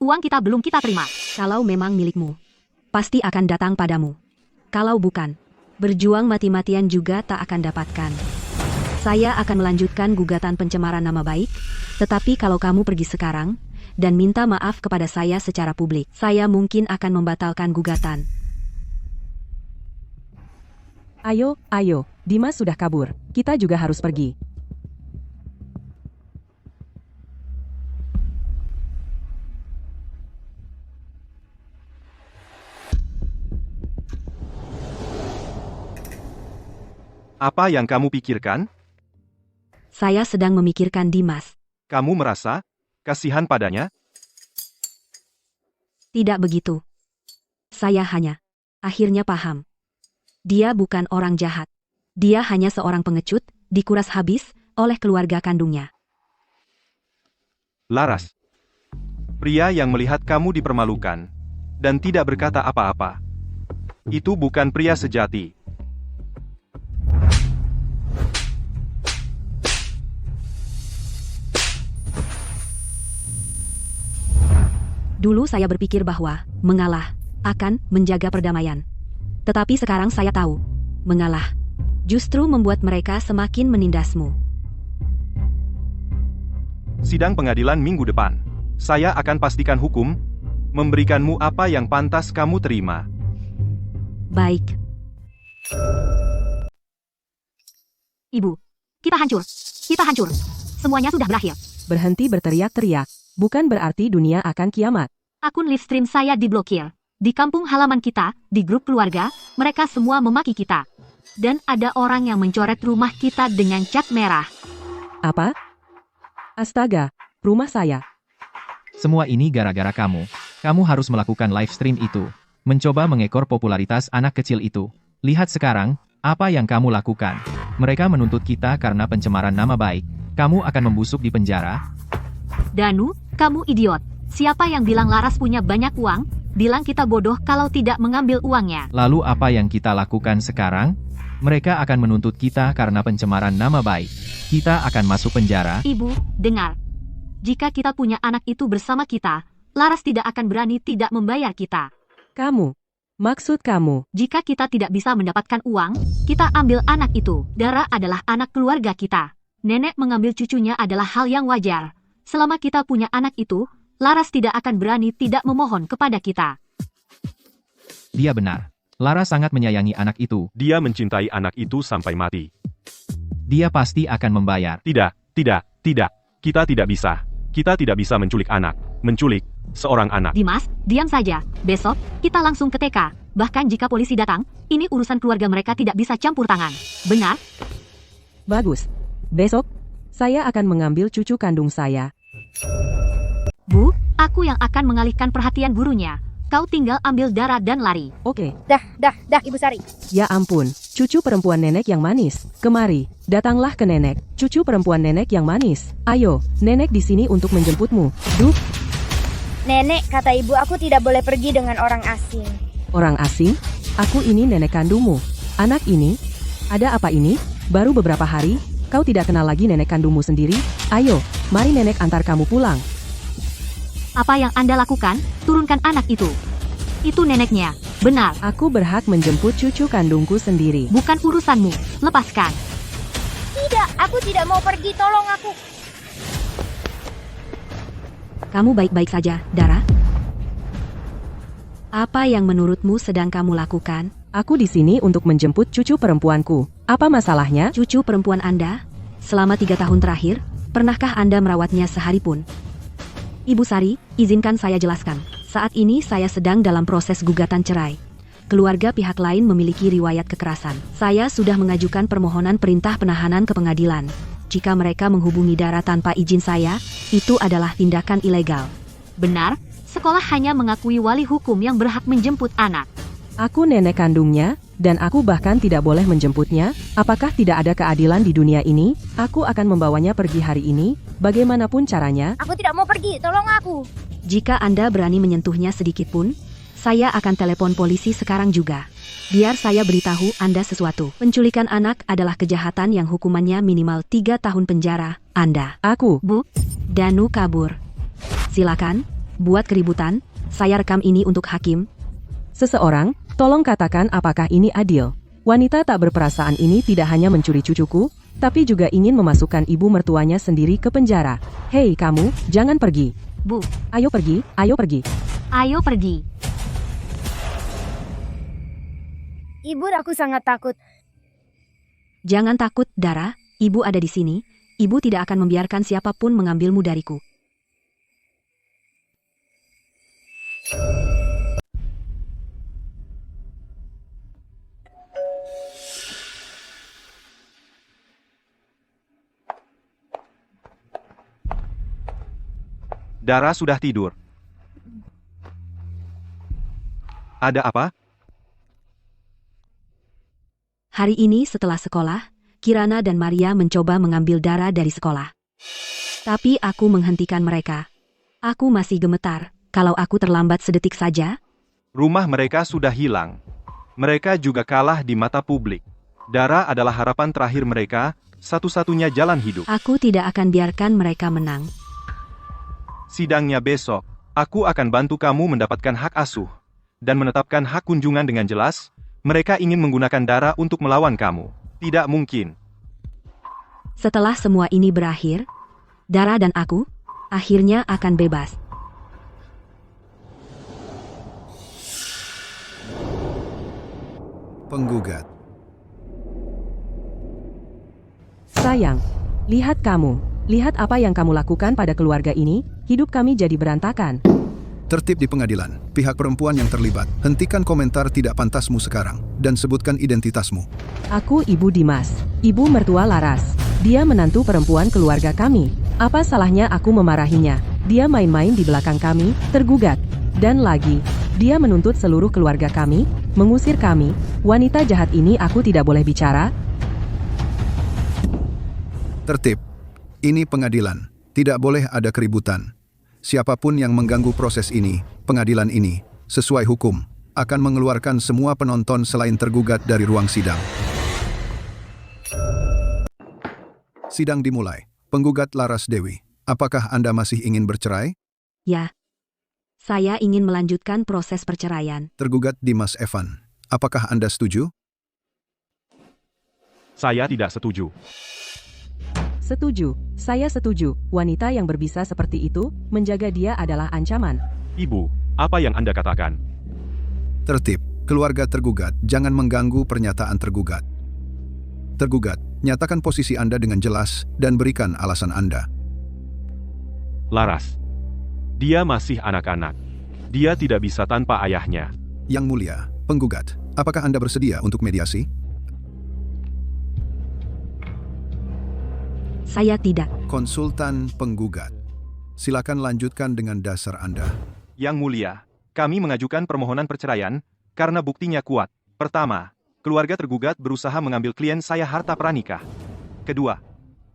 Uang kita belum kita terima. Kalau memang milikmu, pasti akan datang padamu. Kalau bukan, berjuang mati-matian juga tak akan dapatkan. Saya akan melanjutkan gugatan pencemaran nama baik, tetapi kalau kamu pergi sekarang, dan minta maaf kepada saya secara publik, saya mungkin akan membatalkan gugatan. Ayo, ayo, Dimas sudah kabur. Kita juga harus pergi. Apa yang kamu pikirkan? Saya sedang memikirkan Dimas. Kamu merasa kasihan padanya? Tidak begitu. Saya hanya akhirnya paham. Dia bukan orang jahat. Dia hanya seorang pengecut, dikuras habis oleh keluarga kandungnya. Laras. Pria yang melihat kamu dipermalukan dan tidak berkata apa-apa. Itu bukan pria sejati. Dulu saya berpikir bahwa mengalah akan menjaga perdamaian. Tetapi sekarang saya tahu, mengalah justru membuat mereka semakin menindasmu. Sidang pengadilan minggu depan. Saya akan pastikan hukum, memberikanmu apa yang pantas kamu terima. Baik. Ibu, kita hancur. Kita hancur. Semuanya sudah berakhir. Berhenti berteriak-teriak. Bukan berarti dunia akan kiamat. Akun live stream saya diblokir. Di kampung halaman kita, di grup keluarga, mereka semua memaki kita. Dan ada orang yang mencoret rumah kita dengan cat merah. Apa? Astaga, rumah saya. Semua ini gara-gara kamu. Kamu harus melakukan live stream itu. Mencoba mengekor popularitas anak kecil itu. Lihat sekarang, apa yang kamu lakukan. Mereka menuntut kita karena pencemaran nama baik. Kamu akan membusuk di penjara. Danu, kamu idiot. Siapa yang bilang Laras punya banyak uang? Bilang kita bodoh kalau tidak mengambil uangnya. Lalu apa yang kita lakukan sekarang? Mereka akan menuntut kita karena pencemaran nama baik. Kita akan masuk penjara. Ibu, dengar. Jika kita punya anak itu bersama kita, Laras tidak akan berani tidak membayar kita. Kamu. Maksud kamu. Jika kita tidak bisa mendapatkan uang, kita ambil anak itu. Dara adalah anak keluarga kita. Nenek mengambil cucunya adalah hal yang wajar. Selama kita punya anak itu, Laras tidak akan berani tidak memohon kepada kita. Dia benar. Lara sangat menyayangi anak itu. Dia mencintai anak itu sampai mati. Dia pasti akan membayar. Tidak. Kita tidak bisa. Kita tidak bisa menculik anak. Menculik seorang anak. Dimas, diam saja. Besok, kita langsung ke TK. Bahkan jika polisi datang, ini urusan keluarga mereka tidak bisa campur tangan. Benar? Bagus. Besok, saya akan mengambil cucu kandung saya. Bu, aku yang akan mengalihkan perhatian gurunya. Kau tinggal ambil Dara dan lari. Oke. Dah, Ibu Sari. Ya ampun, cucu perempuan nenek yang manis. Kemari, datanglah ke nenek. Cucu perempuan nenek yang manis. Ayo, nenek di sini untuk menjemputmu. Duh, Nenek, kata ibu aku tidak boleh pergi dengan orang asing. orang asing? Aku ini nenek kandungmu. Anak ini? Ada apa ini? Baru beberapa hari, kau tidak kenal lagi nenek kandungmu sendiri? Ayo, mari nenek antar kamu pulang. Apa yang Anda lakukan? Turunkan anak itu. Itu neneknya. Benar. Aku berhak menjemput cucu kandungku sendiri. Bukan urusanmu. Lepaskan. Tidak, aku tidak mau pergi, tolong aku. Kamu baik-baik saja, Dara? Apa yang menurutmu sedang kamu lakukan? Aku di sini untuk menjemput cucu perempuanku. Apa masalahnya? Cucu perempuan Anda? Selama 3 tahun terakhir, pernahkah Anda merawatnya sehari pun? Ibu Sari, izinkan saya jelaskan. Saat ini saya sedang dalam proses gugatan cerai. Keluarga pihak lain memiliki riwayat kekerasan. Saya sudah mengajukan permohonan perintah penahanan ke pengadilan. Jika mereka menghubungi Dara tanpa izin saya, itu adalah tindakan ilegal. Benar, sekolah hanya mengakui wali hukum yang berhak menjemput anak. Aku nenek kandungnya, dan aku bahkan tidak boleh menjemputnya. Apakah tidak ada keadilan di dunia ini? Aku akan membawanya pergi hari ini, bagaimanapun caranya. Aku tidak mau pergi, tolong aku. Jika Anda berani menyentuhnya sedikit pun, saya akan telepon polisi sekarang juga. Biar saya beritahu Anda sesuatu. Penculikan anak adalah kejahatan yang hukumannya minimal 3 tahun penjara. Anda. Aku. Bu, Danu kabur. Silakan, buat keributan. Saya rekam ini untuk hakim. Seseorang, tolong katakan apakah ini adil. Wanita tak berperasaan ini tidak hanya mencuri cucuku, tapi juga ingin memasukkan ibu mertuanya sendiri ke penjara. Hei kamu, jangan pergi. Bu, Ayo pergi, ayo pergi. ayo pergi. Ibu, aku sangat takut. Jangan takut, Dara. Ibu ada di sini. Ibu tidak akan membiarkan siapapun mengambilmu dariku. Dara sudah tidur. Ada apa? Hari ini setelah sekolah, Kirana dan Maria mencoba mengambil Dara dari sekolah. Tapi aku menghentikan mereka. Aku masih gemetar. Kalau aku terlambat sedetik saja, Rumah mereka sudah hilang. Mereka juga kalah di mata publik. Dara adalah harapan terakhir mereka, satu-satunya jalan hidup. aku tidak akan biarkan mereka menang. Sidangnya besok, aku akan bantu kamu mendapatkan hak asuh. Dan menetapkan hak kunjungan dengan jelas, mereka ingin menggunakan Dara untuk melawan kamu. Tidak mungkin. Setelah semua ini berakhir, Dara dan aku akhirnya akan bebas. Penggugat. Sayang, Lihat kamu. Lihat apa yang kamu lakukan pada keluarga ini, hidup kami jadi berantakan. Tertib di pengadilan. Pihak perempuan yang terlibat, hentikan komentar tidak pantasmu sekarang, dan sebutkan identitasmu. Aku Ibu Dimas, ibu mertua Laras. Dia menantu perempuan keluarga kami. Apa salahnya aku memarahinya? Dia main-main di belakang kami, tergugat. Dan lagi, dia menuntut seluruh keluarga kami, mengusir kami. Wanita jahat ini aku tidak boleh bicara. Tertib. Ini pengadilan. Tidak boleh ada keributan. Siapapun yang mengganggu proses ini, pengadilan ini, sesuai hukum, akan mengeluarkan semua penonton selain tergugat dari ruang sidang. Sidang dimulai. Penggugat Laras Dewi, apakah Anda masih ingin bercerai? Ya. Saya ingin melanjutkan proses perceraian. Tergugat Dimas Evan, apakah Anda setuju? Saya tidak setuju. Setuju, saya setuju. Wanita yang berbisa seperti itu, menjaga dia adalah ancaman. Ibu, apa yang Anda katakan? Tertib. Keluarga tergugat, jangan mengganggu pernyataan tergugat. Tergugat, nyatakan posisi Anda dengan jelas dan berikan alasan Anda. Laras. Dia masih anak-anak. Dia tidak bisa tanpa ayahnya. Yang Mulia, penggugat, apakah Anda bersedia untuk mediasi? Saya tidak. Konsultan penggugat, silakan lanjutkan dengan dasar Anda. Yang Mulia, kami mengajukan permohonan perceraian karena buktinya kuat. Pertama, keluarga tergugat berusaha mengambil klien saya harta pranikah. Kedua,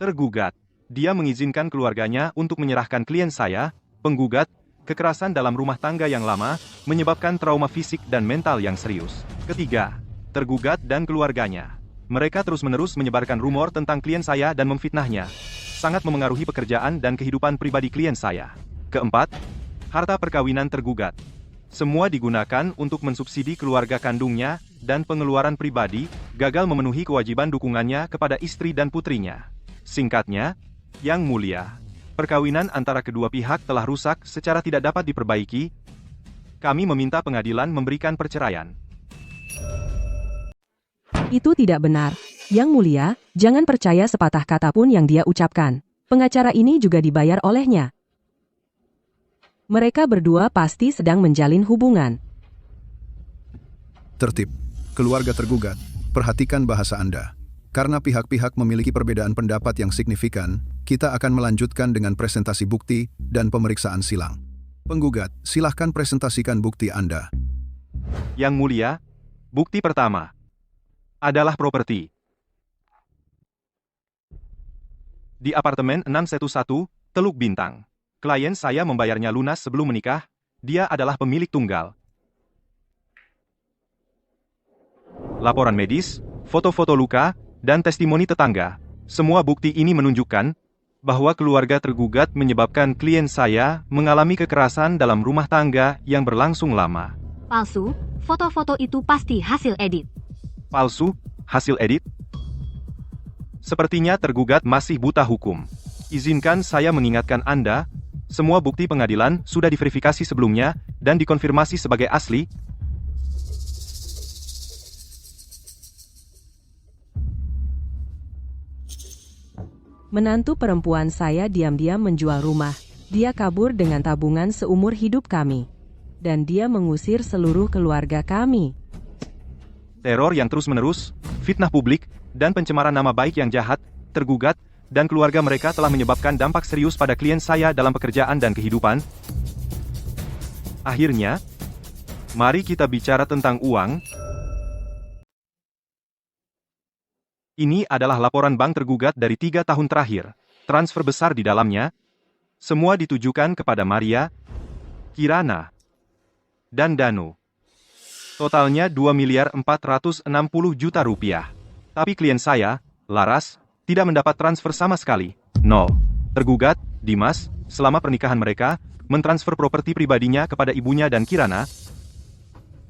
tergugat, dia mengizinkan keluarganya untuk menyerahkan klien saya, penggugat, kekerasan dalam rumah tangga yang lama, menyebabkan trauma fisik dan mental yang serius. Ketiga, tergugat dan keluarganya. Mereka terus-menerus menyebarkan rumor tentang klien saya dan memfitnahnya. Sangat memengaruhi pekerjaan dan kehidupan pribadi klien saya. Keempat, harta perkawinan tergugat. Semua digunakan untuk mensubsidi keluarga kandungnya dan pengeluaran pribadi, gagal memenuhi kewajiban dukungannya kepada istri dan putrinya. Singkatnya, Yang Mulia, perkawinan antara kedua pihak telah rusak secara tidak dapat diperbaiki. Kami meminta pengadilan memberikan perceraian. Itu tidak benar. Yang Mulia, jangan percaya sepatah kata pun yang dia ucapkan. Pengacara ini juga dibayar olehnya. Mereka berdua pasti sedang menjalin hubungan. Tertib. Keluarga tergugat, perhatikan bahasa Anda. Karena pihak-pihak memiliki perbedaan pendapat yang signifikan, kita akan melanjutkan dengan presentasi bukti dan pemeriksaan silang. Penggugat, silahkan presentasikan bukti Anda. Yang Mulia, bukti pertama adalah properti di apartemen 611, Teluk Bintang. Klien saya membayarnya lunas sebelum menikah. Dia adalah pemilik tunggal. Laporan medis, foto-foto luka, dan testimoni tetangga. Semua bukti ini menunjukkan bahwa keluarga tergugat menyebabkan klien saya mengalami kekerasan dalam rumah tangga yang berlangsung lama. Palsu, foto-foto itu pasti hasil edit. Palsu, hasil edit? Sepertinya tergugat masih buta hukum. Izinkan saya mengingatkan Anda, semua bukti pengadilan sudah diverifikasi sebelumnya dan dikonfirmasi sebagai asli. Menantu perempuan saya diam-diam menjual rumah. Dia kabur dengan tabungan seumur hidup kami. Dan dia mengusir seluruh keluarga kami. Teror yang terus-menerus, fitnah publik, dan pencemaran nama baik yang jahat, tergugat, dan keluarga mereka telah menyebabkan dampak serius pada klien saya dalam pekerjaan dan kehidupan. Akhirnya, mari kita bicara tentang uang. Ini adalah laporan bank tergugat dari 3 tahun terakhir. Transfer besar di dalamnya. Semua ditujukan kepada Maria, Kirana, dan Danu. Totalnya 2.460 juta rupiah. Tapi klien saya, Laras, tidak mendapat transfer sama sekali. 0. Tergugat, Dimas, selama pernikahan mereka, mentransfer properti pribadinya kepada ibunya dan Kirana.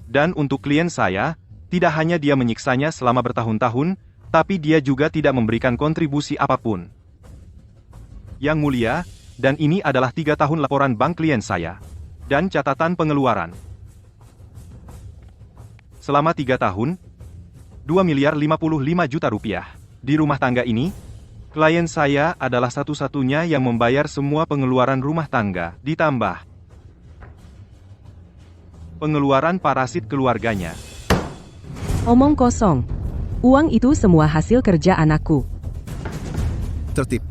Dan untuk klien saya, tidak hanya dia menyiksanya selama bertahun-tahun, tapi dia juga tidak memberikan kontribusi apapun. Yang Mulia, dan ini adalah 3 tahun laporan bank klien saya. Dan catatan pengeluaran. Selama 3 tahun, 2.055 juta rupiah. Di rumah tangga ini, Klien saya adalah satu-satunya yang membayar semua pengeluaran rumah tangga, ditambah pengeluaran parasit keluarganya. Omong kosong. Uang itu semua hasil kerja anakku. Tertib.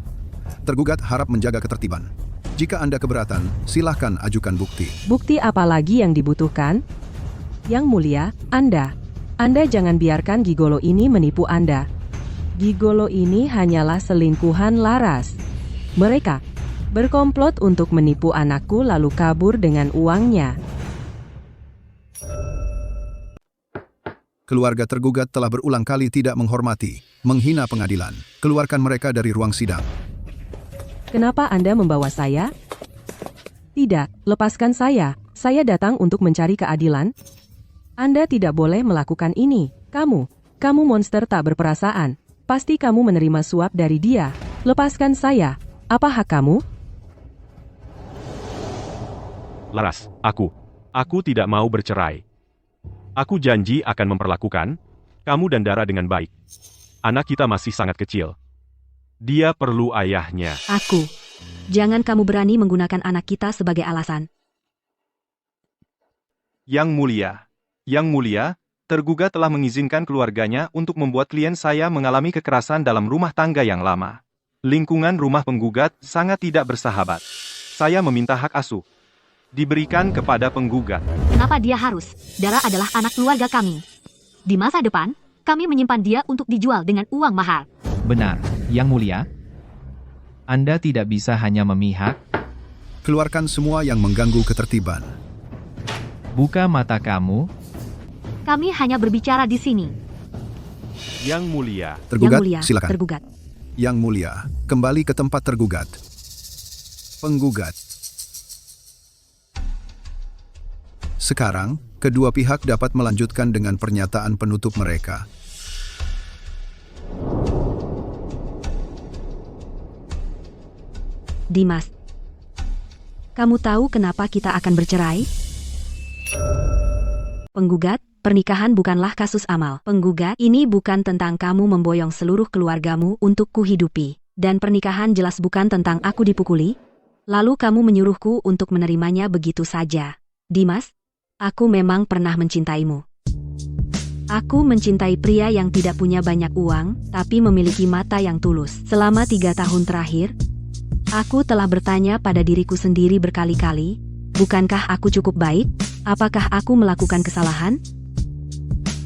Tergugat harap menjaga ketertiban. Jika Anda keberatan, silahkan ajukan bukti. Bukti apa lagi yang dibutuhkan? Yang mulia, Anda jangan biarkan gigolo ini menipu Anda. Gigolo ini hanyalah selingkuhan Laras. Mereka berkomplot untuk menipu anakku lalu kabur dengan uangnya. Keluarga tergugat telah berulang kali tidak menghormati, menghina pengadilan. Keluarkan mereka dari ruang sidang. Kenapa Anda membawa saya? Tidak, lepaskan saya. Saya datang untuk mencari keadilan. Anda tidak boleh melakukan ini. Kamu monster tak berperasaan. Pasti kamu menerima suap dari dia. Lepaskan saya. Apa hak kamu? Laras, aku tidak mau bercerai. Aku janji akan memperlakukan kamu dan Dara dengan baik. Anak kita masih sangat kecil. Dia perlu ayahnya. Jangan kamu berani menggunakan anak kita sebagai alasan. Yang mulia, tergugat telah mengizinkan keluarganya untuk membuat klien saya mengalami kekerasan dalam rumah tangga yang lama. Lingkungan rumah penggugat sangat tidak bersahabat. Saya meminta hak asuh diberikan kepada penggugat. Kenapa dia harus? Dara adalah anak keluarga kami. Di masa depan, kami menyimpan dia untuk dijual dengan uang mahal. Benar, Yang Mulia. Anda tidak bisa hanya memihak. Keluarkan semua yang mengganggu ketertiban. Buka mata kamu. Kami hanya berbicara di sini. Yang mulia. Tergugat, Yang mulia, silakan. tergugat. Yang mulia, kembali ke tempat tergugat. Penggugat. Sekarang, kedua pihak dapat melanjutkan dengan pernyataan penutup mereka. Dimas, kamu tahu kenapa kita akan bercerai? Penggugat, pernikahan bukanlah kasus amal. Penggugat, ini bukan tentang kamu memboyong seluruh keluargamu untuk kuhidupi. Dan pernikahan jelas bukan tentang aku dipukuli. Lalu kamu menyuruhku untuk menerimanya begitu saja. Dimas, aku memang pernah mencintaimu. Aku mencintai pria yang tidak punya banyak uang, tapi memiliki mata yang tulus. Selama 3 tahun terakhir, aku telah bertanya pada diriku sendiri berkali-kali, bukankah aku cukup baik? Apakah aku melakukan kesalahan?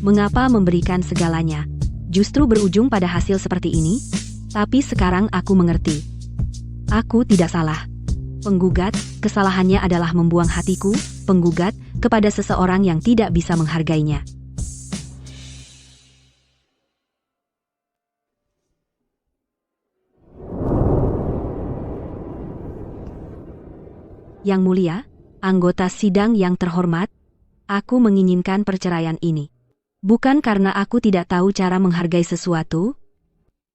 Mengapa memberikan segalanya? Justru berujung pada hasil seperti ini? Tapi sekarang aku mengerti. Aku tidak salah. Penggugat, kesalahannya adalah membuang hatiku, penggugat, kepada seseorang yang tidak bisa menghargainya. Yang mulia, anggota sidang yang terhormat, aku menginginkan perceraian ini. Bukan karena aku tidak tahu cara menghargai sesuatu,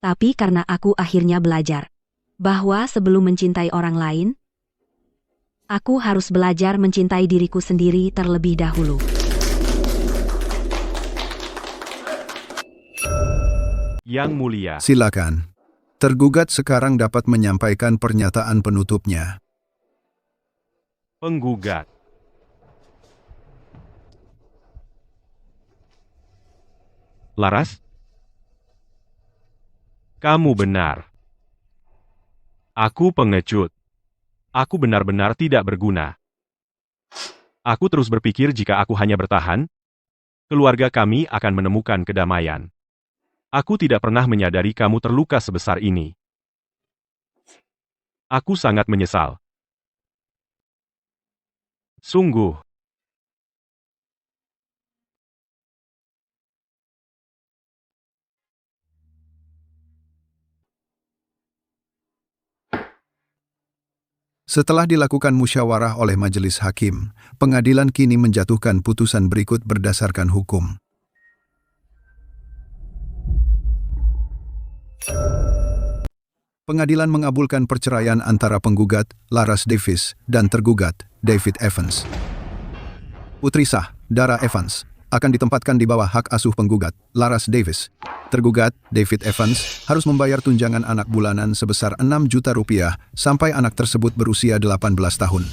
tapi karena aku akhirnya belajar bahwa sebelum mencintai orang lain, aku harus belajar mencintai diriku sendiri terlebih dahulu. Yang mulia. Silakan. Tergugat sekarang dapat menyampaikan pernyataan penutupnya. Penggugat. Laras? Kamu benar. Aku pengecut. Aku benar-benar tidak berguna. Aku terus berpikir jika aku hanya bertahan, keluarga kami akan menemukan kedamaian. Aku tidak pernah menyadari kamu terluka sebesar ini. Aku sangat menyesal. Sungguh. Setelah dilakukan musyawarah oleh majelis hakim, pengadilan kini menjatuhkan putusan berikut berdasarkan hukum. Pengadilan mengabulkan perceraian antara penggugat, Laras Davis, dan tergugat, David Evans. Putri sah, Dara Evans, akan ditempatkan di bawah hak asuh penggugat, Laras Davis. Tergugat, David Evans, harus membayar tunjangan anak bulanan sebesar 6 juta rupiah sampai anak tersebut berusia 18 tahun.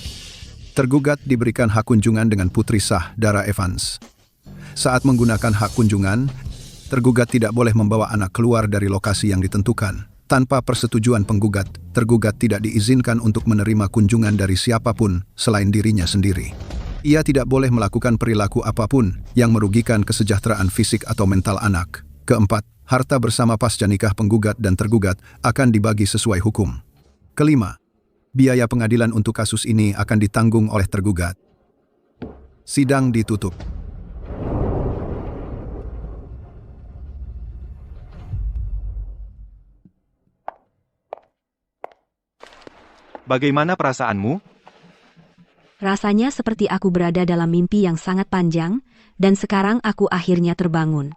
Tergugat diberikan hak kunjungan dengan putri sah, Dara Evans. Saat menggunakan hak kunjungan, tergugat tidak boleh membawa anak keluar dari lokasi yang ditentukan. Tanpa persetujuan penggugat, tergugat tidak diizinkan untuk menerima kunjungan dari siapapun selain dirinya sendiri. Ia tidak boleh melakukan perilaku apapun yang merugikan kesejahteraan fisik atau mental anak. Keempat, harta bersama pasca nikah penggugat dan tergugat akan dibagi sesuai hukum. Kelima, biaya pengadilan untuk kasus ini akan ditanggung oleh tergugat. Sidang ditutup. Bagaimana perasaanmu? Rasanya seperti aku berada dalam mimpi yang sangat panjang, dan sekarang aku akhirnya terbangun.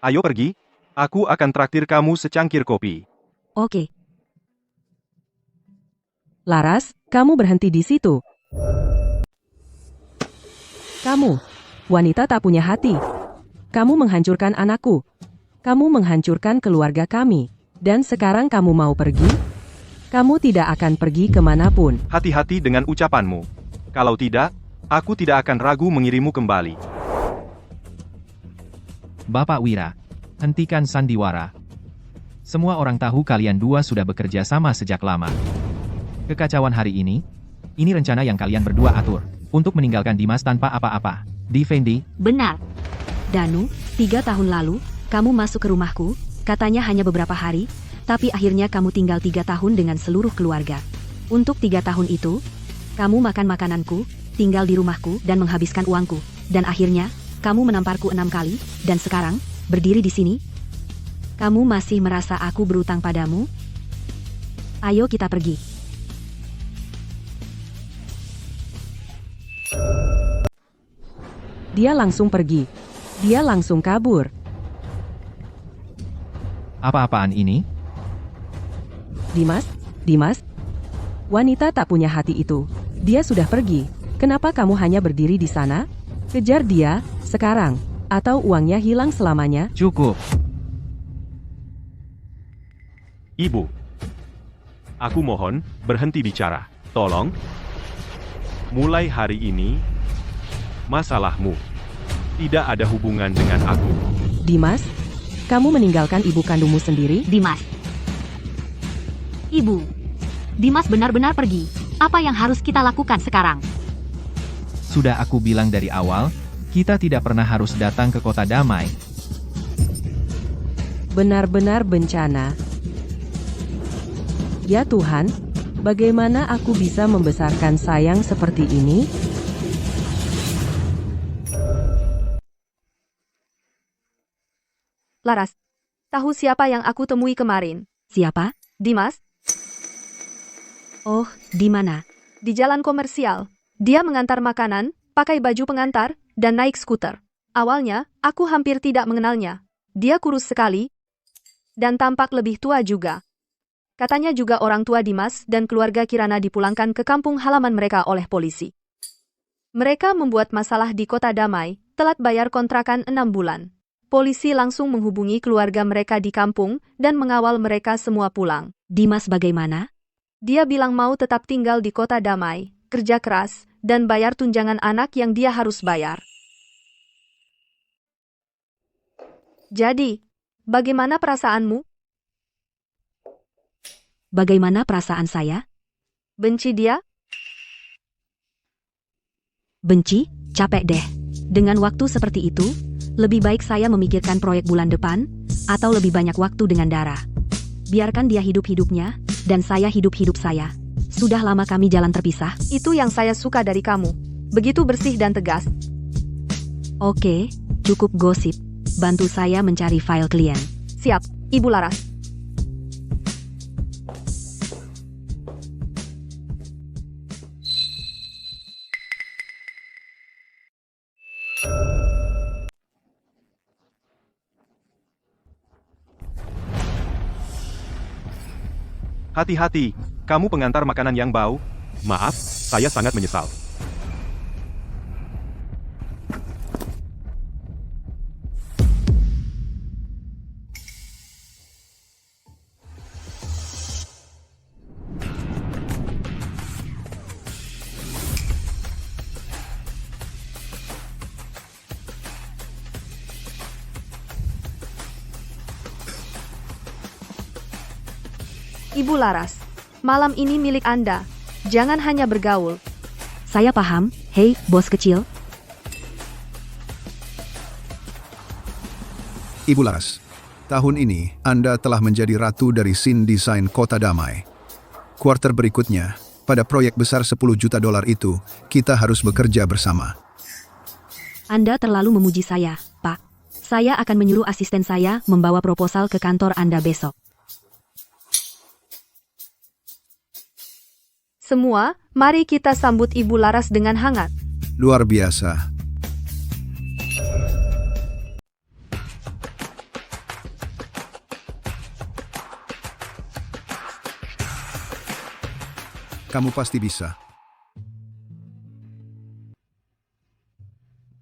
Ayo pergi. Aku akan traktir kamu secangkir kopi. Oke. Laras, kamu berhenti di situ. Kamu, wanita tak punya hati. Kamu menghancurkan anakku. Kamu menghancurkan keluarga kami. Dan sekarang kamu mau pergi? Kamu tidak akan pergi kemanapun. Hati-hati dengan ucapanmu. Kalau tidak, aku tidak akan ragu mengirimmu kembali. Bapak Wira, hentikan sandiwara. Semua orang tahu kalian dua sudah bekerja sama sejak lama. Kekacauan hari ini rencana yang kalian berdua atur, untuk meninggalkan Dimas tanpa apa-apa. Defendi, Benar. Danu, 3 tahun lalu, kamu masuk ke rumahku, katanya hanya beberapa hari, tapi akhirnya kamu tinggal 3 tahun dengan seluruh keluarga. Untuk 3 tahun itu, kamu makan makananku, tinggal di rumahku dan menghabiskan uangku. Dan akhirnya, kamu menamparku 6 kali, dan sekarang, berdiri di sini. Kamu masih merasa aku berutang padamu? Ayo kita pergi. Dia langsung pergi. Dia langsung kabur. apa-apaan ini? Dimas, wanita tak punya hati itu. Dia sudah pergi. Kenapa kamu hanya berdiri di sana? Kejar dia, sekarang. Atau uangnya hilang selamanya. Cukup. Ibu. Aku mohon, berhenti bicara. Tolong. Mulai hari ini, masalahmu tidak ada hubungan dengan aku. Dimas, kamu meninggalkan ibu kandungmu sendiri? Dimas. Ibu. Dimas benar-benar pergi. Apa yang harus kita lakukan sekarang? Sudah aku bilang dari awal, kita tidak pernah harus datang ke kota damai. Benar-benar bencana. Ya Tuhan, bagaimana aku bisa membesarkan sayang seperti ini? Laras, tahu siapa yang aku temui kemarin? Siapa? Dimas, Oh, di mana? di jalan komersial. Dia mengantar makanan, pakai baju pengantar, dan naik skuter. Awalnya, aku hampir tidak mengenalnya. Dia kurus sekali, dan tampak lebih tua juga. Katanya juga orang tua Dimas dan keluarga Kirana dipulangkan ke kampung halaman mereka oleh polisi. Mereka membuat masalah di kota damai, telat bayar kontrakan 6 bulan. Polisi langsung menghubungi keluarga mereka di kampung, dan mengawal mereka semua pulang. Dimas bagaimana? Dia bilang mau tetap tinggal di kota damai, kerja keras, dan bayar tunjangan anak yang dia harus bayar. Jadi, bagaimana perasaanmu? Bagaimana perasaan saya? Benci dia? Benci? Capek deh. Dengan waktu seperti itu, lebih baik saya memikirkan proyek bulan depan, atau lebih banyak waktu dengan Dara. Biarkan dia hidup-hidupnya, dan saya hidup-hidup saya. Sudah lama kami jalan terpisah. Itu yang saya suka dari kamu. Begitu bersih dan tegas. Oke, cukup gosip. Bantu saya mencari file klien. Siap, Ibu Laras. Hati-hati, kamu pengantar makanan yang bau. Maaf, saya sangat menyesal. Ibu Laras, malam ini milik Anda. Jangan hanya bergaul. Saya paham, hei, bos kecil. Ibu Laras, tahun ini Anda telah menjadi ratu dari scene desain Kota Damai. Kuarter berikutnya, pada proyek besar $10 juta itu, kita harus bekerja bersama. Anda terlalu memuji saya, Pak. Saya akan menyuruh asisten saya membawa proposal ke kantor Anda besok. Semua, mari kita sambut Ibu Laras dengan hangat. Luar biasa. Kamu pasti bisa.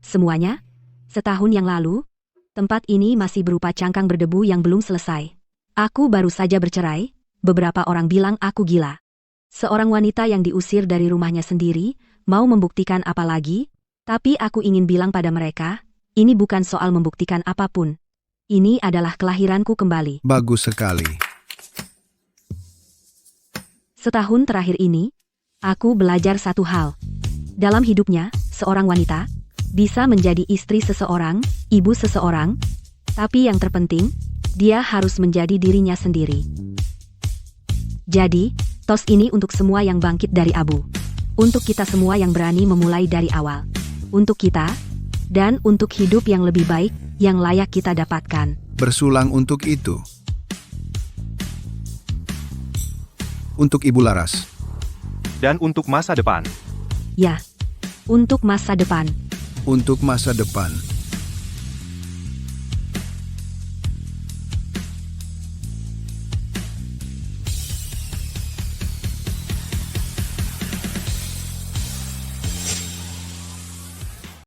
Semuanya? Setahun yang lalu, tempat ini masih berupa cangkang berdebu yang belum selesai. Aku baru saja bercerai, beberapa orang bilang aku gila. Seorang wanita yang diusir dari rumahnya sendiri, mau membuktikan apa lagi? Tapi aku ingin bilang pada mereka, ini bukan soal membuktikan apapun. Ini adalah kelahiranku kembali. Bagus sekali. Setahun terakhir ini, aku belajar satu hal. Dalam hidupnya, seorang wanita bisa menjadi istri seseorang, ibu seseorang, tapi yang terpenting, dia harus menjadi dirinya sendiri. Jadi, tos ini untuk semua yang bangkit dari abu. Untuk kita semua yang berani memulai dari awal. Untuk kita, dan untuk hidup yang lebih baik, yang layak kita dapatkan. Bersulang untuk itu. Untuk Ibu Laras. Dan untuk masa depan. Ya, untuk masa depan. Untuk masa depan.